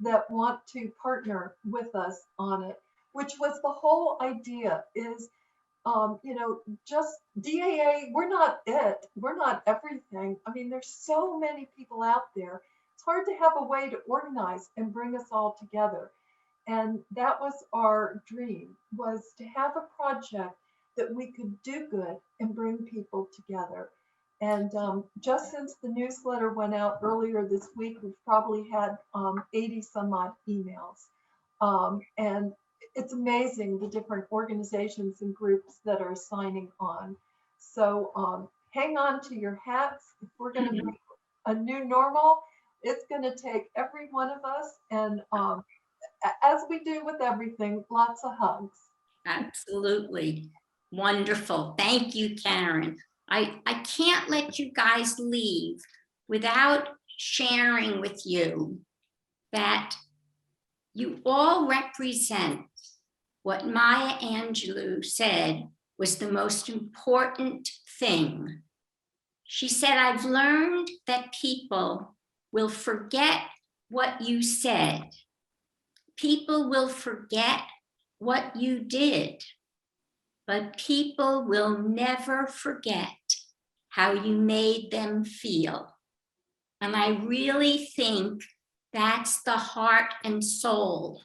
that want to partner with us on it, which was the whole idea is, just DAA, we're not it, we're not everything. I mean, there's so many people out there. It's hard to have a way to organize and bring us all together. And that was our dream, was to have a project that we could do good and bring people together. And just since the newsletter went out earlier this week, we've probably had 80 some odd emails. And it's amazing the different organizations and groups that are signing on. So hang on to your hats. If we're going to make a new normal, it's going to take every one of us. And as we do with everything, lots of hugs. Absolutely. Wonderful. Thank you, Karen. I can't let you guys leave without sharing with you that you all represent what Maya Angelou said was the most important thing. She said, I've learned that people will forget what you said. People will forget what you did, but people will never forget how you made them feel. And I really think that's the heart and soul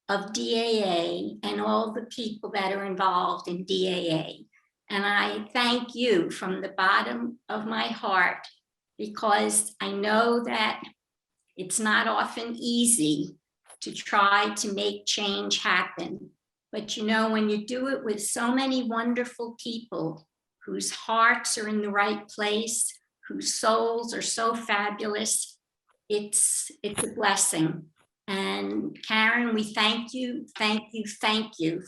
of DAA and all the people that are involved in DAA. And I thank you from the bottom of my heart, because I know that it's not often easy to try to make change happen. But when you do it with so many wonderful people whose hearts are in the right place, whose souls are so fabulous, it's a blessing. And Karen, we thank you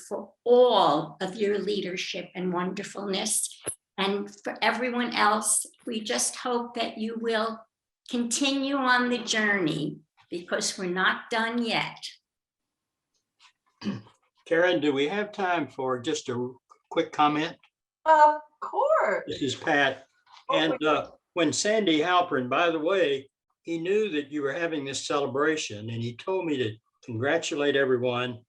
for all of your leadership and wonderfulness. And for everyone else, we just hope that you will continue on the journey because we're not done yet. Karen, do we have time for just a quick comment? Of course. This is Pat. And when Sandy Halpern, by the way, he knew that you were having this celebration and he told me to congratulate everyone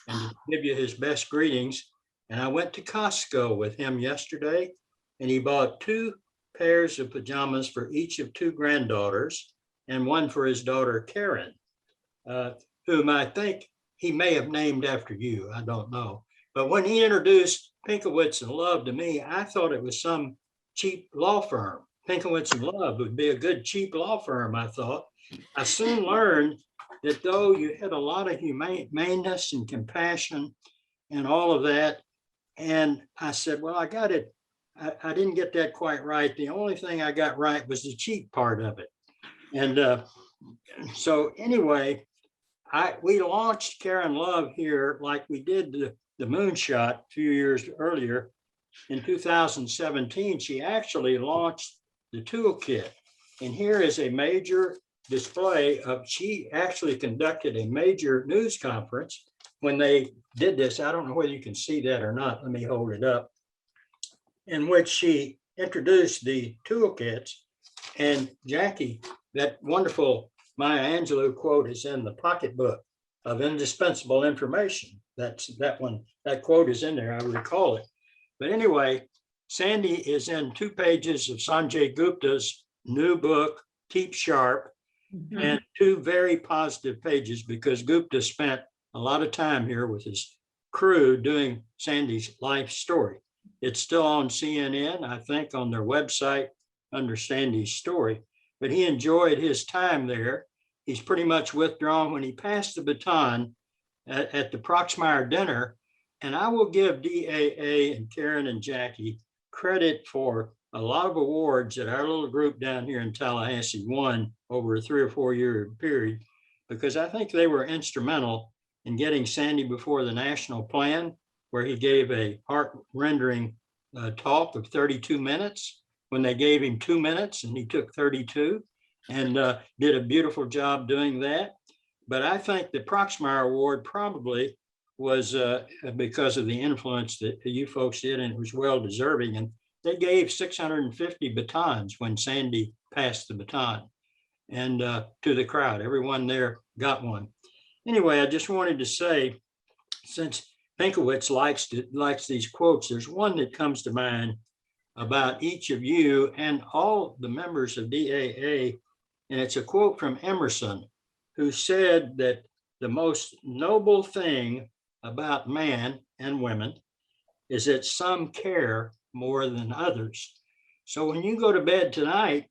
and to give you his best greetings. And I went to Costco with him yesterday and he bought 2 pairs of pajamas for each of 2 granddaughters and one for his daughter, Karen, whom I think he may have named after you. I don't know. But when he introduced Pinkowitz and Love to me, I thought it was some cheap law firm. Pinkowitz and Love would be a good cheap law firm, I thought. I soon learned that though you had a lot of humaneness and compassion and all of that, and I said, well, I got it. I didn't get that quite right. The only thing I got right was the cheap part of it. And so anyway, we launched Karen Love here like we did the Moonshot a few years earlier. In 2017, she actually launched the toolkit. And here is a major display of, she actually conducted a major news conference when they did this. I don't know whether you can see that or not. Let me hold it up. In which she introduced the toolkits. And Jackie, that wonderful Maya Angelou quote is in the pocketbook of indispensable information. That's that one, that quote is in there, I recall it. But anyway, Sandy is in 2 pages of Sanjay Gupta's new book, Keep Sharp, and 2 very positive pages because Gupta spent a lot of time here with his crew doing Sandy's life story. It's still on CNN, I think, on their website under Sandy's story, but he enjoyed his time there. He's pretty much withdrawn when he passed the baton at the Proxmire dinner. And I will give DAA and Karen and Jackie credit for a lot of awards that our little group down here in Tallahassee won over a 3 or 4 year period, because I think they were instrumental in getting Sandy before the national plan, where he gave a heart-rendering talk of 32 minutes when they gave him 2 minutes and he took 32 and did a beautiful job doing that. But I think the Proxmire Award probably was because of the influence that you folks did, and it was well deserving. And they gave 650 batons when Sandy passed the baton and to the crowd. Everyone there got one. Anyway, I just wanted to say, since Pinkowitz likes these quotes, there's one that comes to mind about each of you and all the members of DAA. And it's a quote from Emerson, who said that the most noble thing about man and women is that some care more than others. So when you go to bed tonight,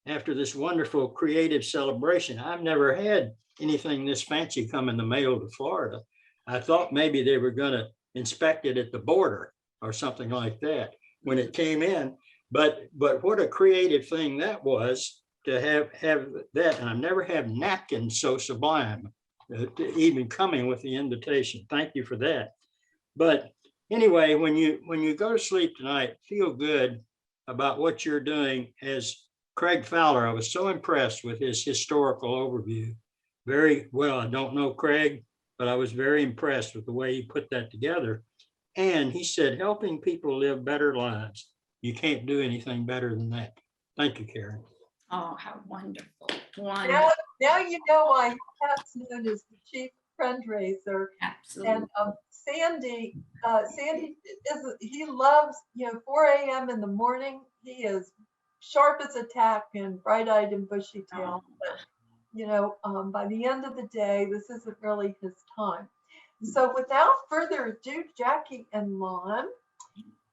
after this wonderful creative celebration, I've never had anything this fancy come in the mail to Florida. I thought maybe they were going to inspect it at the border or something like that when it came in. But what a creative thing that was to have that. And I've never had napkins so sublime, even coming with the invitation. Thank you for that. But anyway, when you go to sleep tonight, feel good about what you're doing. As Craig Fowler, I was so impressed with his historical overview. Very well, I don't know Craig, but I was very impressed with the way he put that together. And he said, helping people live better lives. You can't do anything better than that. Thank you, Karen. Oh, how wonderful. Now you know why Pat's known as the chief fundraiser. Absolutely. And Sandy he loves, 4 a.m. in the morning. He is sharp as a tack and bright-eyed and bushy-tailed. But, by the end of the day, this isn't really his time. So without further ado, Jackie and Lon.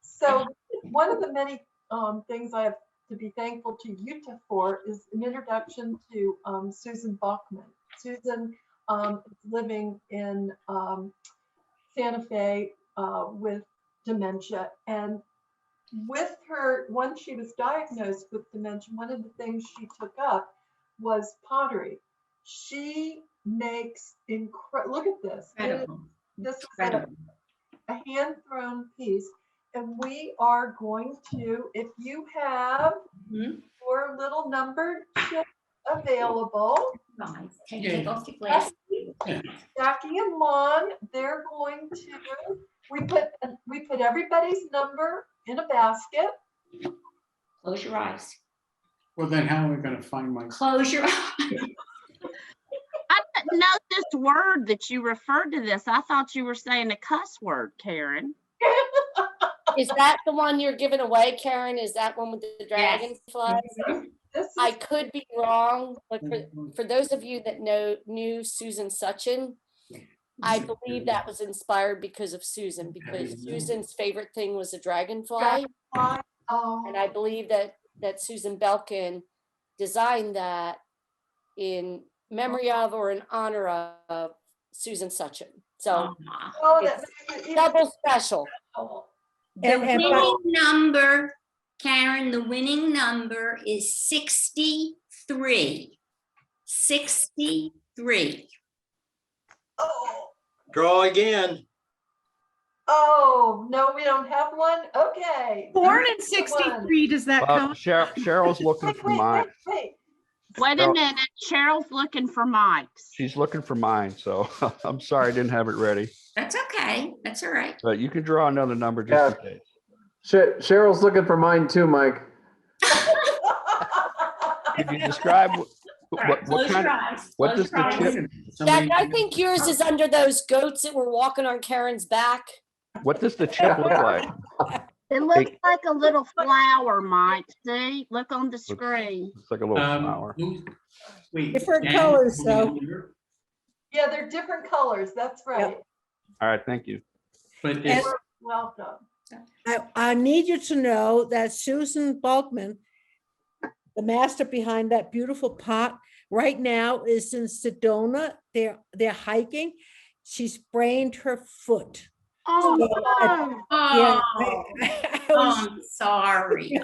So one of the many things I have to be thankful to Utah for is an introduction to Susan Bachman. Susan is living in Santa Fe with dementia. And with her, once she was diagnosed with dementia, one of the things she took up was pottery. She makes look at this. Incredible. This is a hand-thrown piece. and we are going to, if you have your little numbered chip available. Can you take off your glasses? Jackie and Lon, they're going to, we put everybody's number in a basket. Close your eyes. Well, then how are we gonna find my? Close your eyes. I didn't know this word that you referred to this. I thought you were saying a cuss word, Karen. Is that the one you're giving away, Karen? Is that one with the dragonflies? I could be wrong, but for those of you that knew Susan Suchin, I believe that was inspired because of Susan, because Susan's favorite thing was a dragonfly. And I believe that Susan Belkin designed that in memory of or in honor of Susan Suchin. So it's double special. The winning number, Karen, the winning number is 63. 63. Draw again. Oh, no, we don't have one? Okay. Born in 63, does that count? Cheryl's looking for mine. Wait a minute, Cheryl's looking for Mike's. She's looking for mine, so I'm sorry I didn't have it ready. That's okay. That's all right. But you can draw another number just in case. Cheryl's looking for mine too, Mike. Could you describe what kind of, what does the chip? Jack, I think yours is under those goats that were walking on Karen's back. What does the chip look like? It looks like a little flower, Mike. See, look on the screen. It's like a little flower. Different colors, though. Yeah, they're different colors. That's right. All right, thank you. But You're welcome. I need you to know that Susan Balkman, the master behind that beautiful pot, right now is in Sedona. They're hiking. She sprained her foot. Oh, I'm sorry.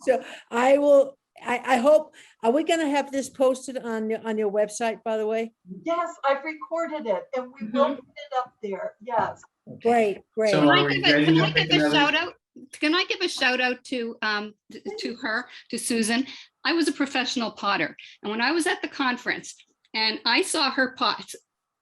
So I will. I hope. Are we going to have this posted on your website? By the way. Yes, I've recorded it, and we will put it up there. Yes. Great. So Can I give a shout out? Can I give a shout out to her, to Susan? I was a professional potter, and when I was at the conference and I saw her pots,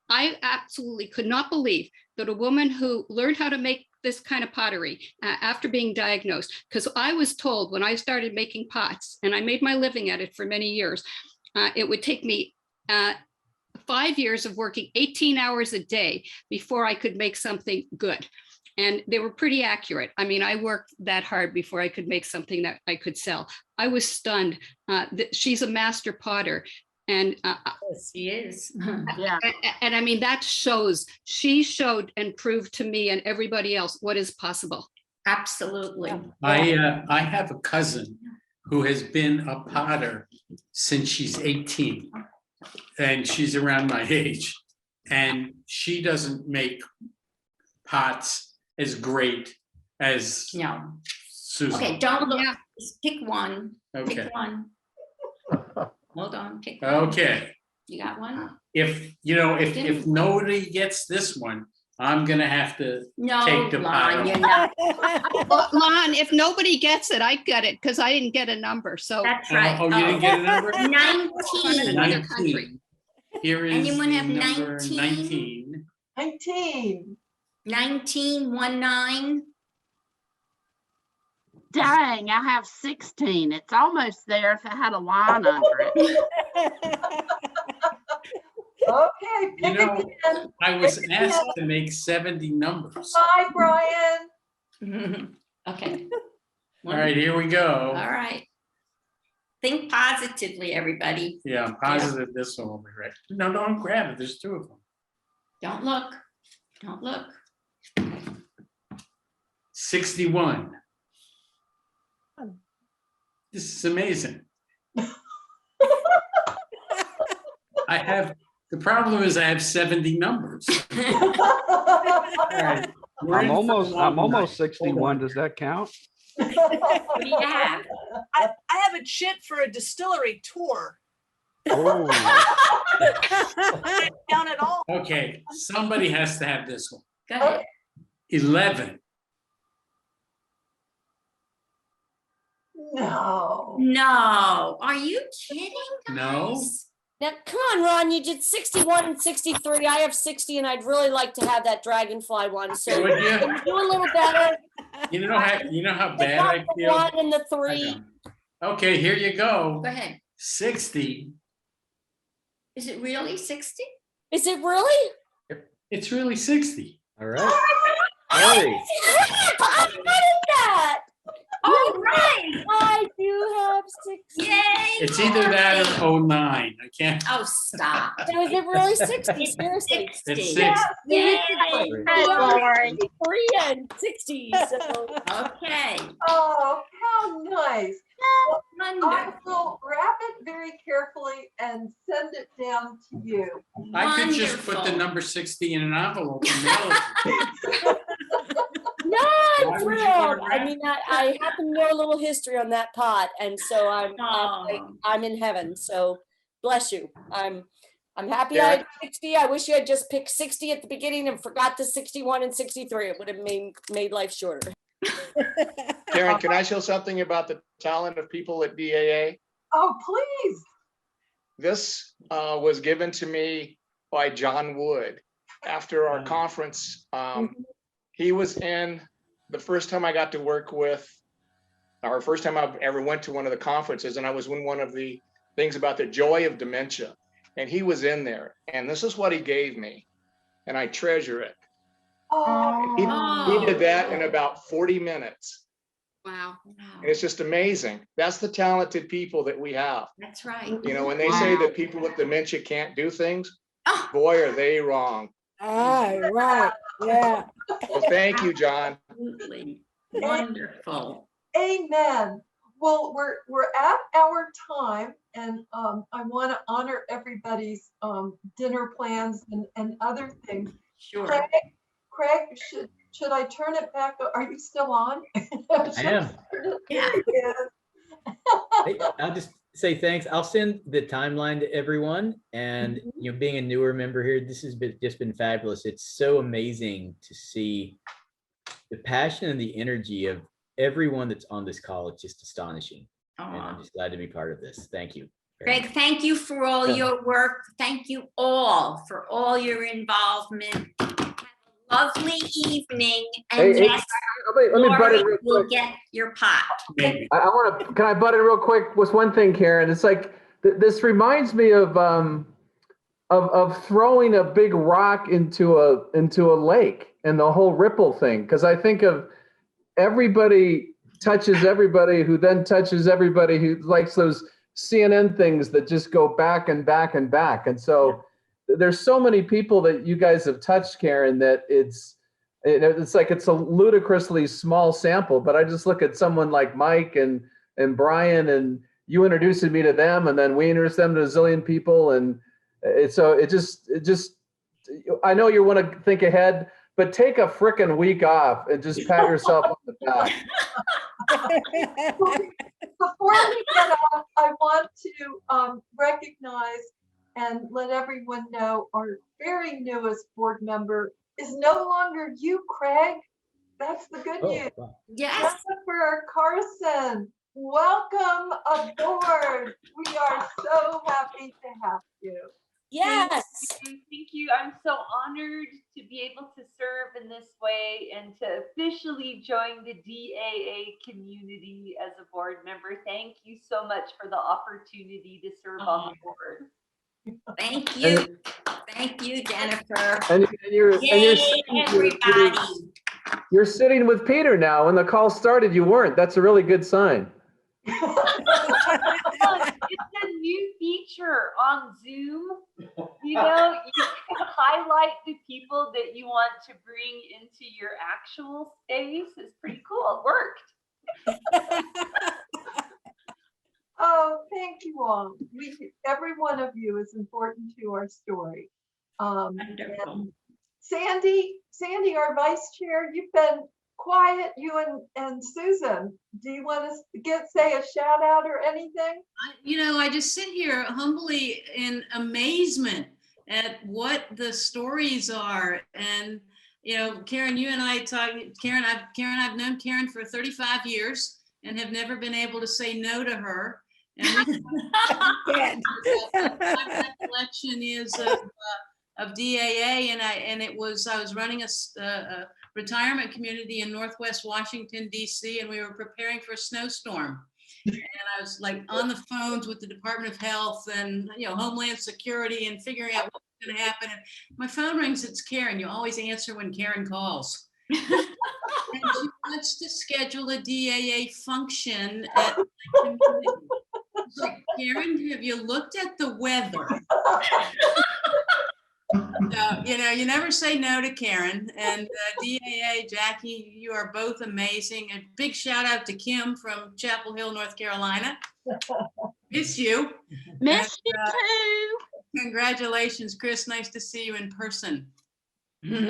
I absolutely could not believe that a woman who learned how to make this kind of pottery after being diagnosed, because I was told when I started making pots, and I made my living at it for many years, it would take me 5 years of working 18 hours a day before I could make something good. And they were pretty accurate. I mean, I worked that hard before I could make something that I could sell. I was stunned. She's a master potter. And she is. Yeah. And I mean, that shows, she showed and proved to me and everybody else what is possible. Absolutely. I have a cousin who has been a potter since she's 18, and she's around my age, and she doesn't make pots as great as Susan. Okay, don't look. Just pick one. Okay. Pick one. Hold on. Pick one. Okay. You got one? If nobody gets this one, I'm gonna have to take the pot. Lon, if nobody gets it, I get it because I didn't get a number. So that's right. Oh, you didn't get a number? 19. 19. Here is Anyone have number 19? 19. 19. Dang, I have 16. It's almost there if it had a line under it. Okay, pick again. I was asked to make 70 numbers. Bye, Brian. Okay. All right, here we go. All right. Think positively, everybody. Yeah, I'm positive this one will be right. No, don't grab it. There's two of them. Don't look. Don't look. 61. This is amazing. The problem is I have 70 numbers. All right. I'm almost 61. Does that count? What do you have? I have a chit for a distillery tour. Oh. Not count at all. Okay, somebody has to have this one. Go ahead. 11. No. No, are you kidding? No. guys? Now, come on, Ron, you did 61 and 63. I have 60 and I'd really like to have that dragonfly one. So Would you? can you do a little better? You know how Pick bad up I the feel. 1 and the I 3. know. Okay, here you go. Go ahead. 60. Is it really 60? Is it really? It's really 60. All right. Hey. I wanted that. All right. I do have 60. Yay. It's either that or 09. I can't. Oh, stop. So is it really 60? Seriously. It's 60. Yay. Lord. 3 and 60. So Okay. Oh, how nice. Well, I Wonderful. will wrap it very carefully and send it down to you. I could just put the Wonderful. number 60 in an envelope and mail it to you. no, Why I'm would you thrilled. wanna I wrap mean, I happen to know a little history on that pot, and so Oh. I'm in heaven. So bless you. I'm happy Yeah. I had 60. I wish you had just picked 60 at the beginning and forgot the 61 and 63. It would have made life shorter. Karen, can I show something about the talent of people at DAA? Oh, please. This was given to me by John Wood after our conference. He was in the first time I got to work with, or first time I ever went to one of the conferences, and I was in one of the things about the joy of dementia. And he was in there, and this is what he gave me, and I treasure it. Oh, He did that in about 40 minutes. Wow. And it's just amazing. That's the talented people that we have. That's right. You know, when they say that people with dementia can't do things, Oh. boy, are they wrong. Right. Yeah. Well, thank you, John. Absolutely. Wonderful. amen. Well, we're at our time, and I want to honor everybody's dinner plans and other things. Sure. Craig, should I turn it back? Are you still on? I am. Yeah. Hey, I'll just say thanks. I'll send the timeline to everyone. And being a newer member here, this has just been fabulous. It's so amazing to see the passion and the energy of everyone that's on this call. It's just astonishing. And I'm just glad to be part of this. Thank you. Greg, thank you for all your work. Thank you all for all your involvement. Have a lovely evening. And Hey, yes, let me butt Lori in real will quick. get your pot. Maybe. Can I butt in real quick with one thing, Karen? It's like, this reminds me of throwing a big rock into a lake and the whole ripple thing. Cause I think of everybody touches everybody who then touches everybody who likes those CNN things that just go back and back and back. And so there's so many people that you guys have touched, Karen, that it's like it's a ludicrously small sample. But I just look at someone like Mike and Brian, and you introducing me to them, and then we introduced them to a zillion people, and it just I know you want to think ahead, but take a frickin' week off and just pat yourself on the back. Before we get off, I want to recognize and let everyone know our very newest board member is no longer you, Craig. That's the good news. Wow. Yes. Jennifer Carson, welcome aboard. We are so happy to have you. Yes. Thank you. I'm so honored to be able to serve in this way and to officially join the DAA community as a board member. Thank you so much for the opportunity to serve on the board. Thank you. Thank you, Jennifer. And you're Yay, sitting, everybody. you're sitting with Peter now. When the call started, you weren't. That's a really good sign. It's a new feature on Zoom. You know, you can highlight the people that you want to bring into your actual space. It's pretty cool. It worked. Oh, thank you all. Every one of you is important to our story. And Sandy, our vice chair, you've been quiet, you and Susan. Do you want to say a shout out or anything? I just sit here humbly in amazement at what the stories are. And, Karen, you and I talk, Karen, I've known Karen for 35 years. and have never been able to say no to her. And my recollection is of DAA, and I was running a retirement community in Northwest Washington, DC, and we were preparing for a snowstorm. And I was like on the phones with the Department of Health and Homeland Security and figuring out what's going to happen. And my phone rings, it's Karen. You always answer when Karen calls. And she wants to schedule a DAA function at my community. It's like, Karen, have you looked at the weather? So, you never say no to Karen. And DAA, Jackie, you are both amazing. A big shout out to Kim from Chapel Hill, North Carolina. Miss you. Miss you too. Congratulations, Chris. Nice to see you in person. Well,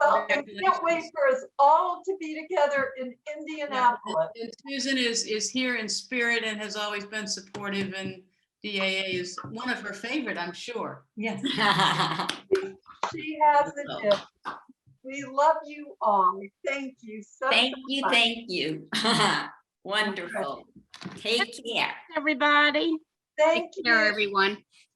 I can't wait for us all to be together in Indianapolis. And Susan is here in spirit and has always been supportive, and DAA is one of her favorite, I'm sure. Yes. She has the gift. We love you all. Thank you so much. Thank you. Wonderful. Take care. Everybody. Thank Take care, everyone.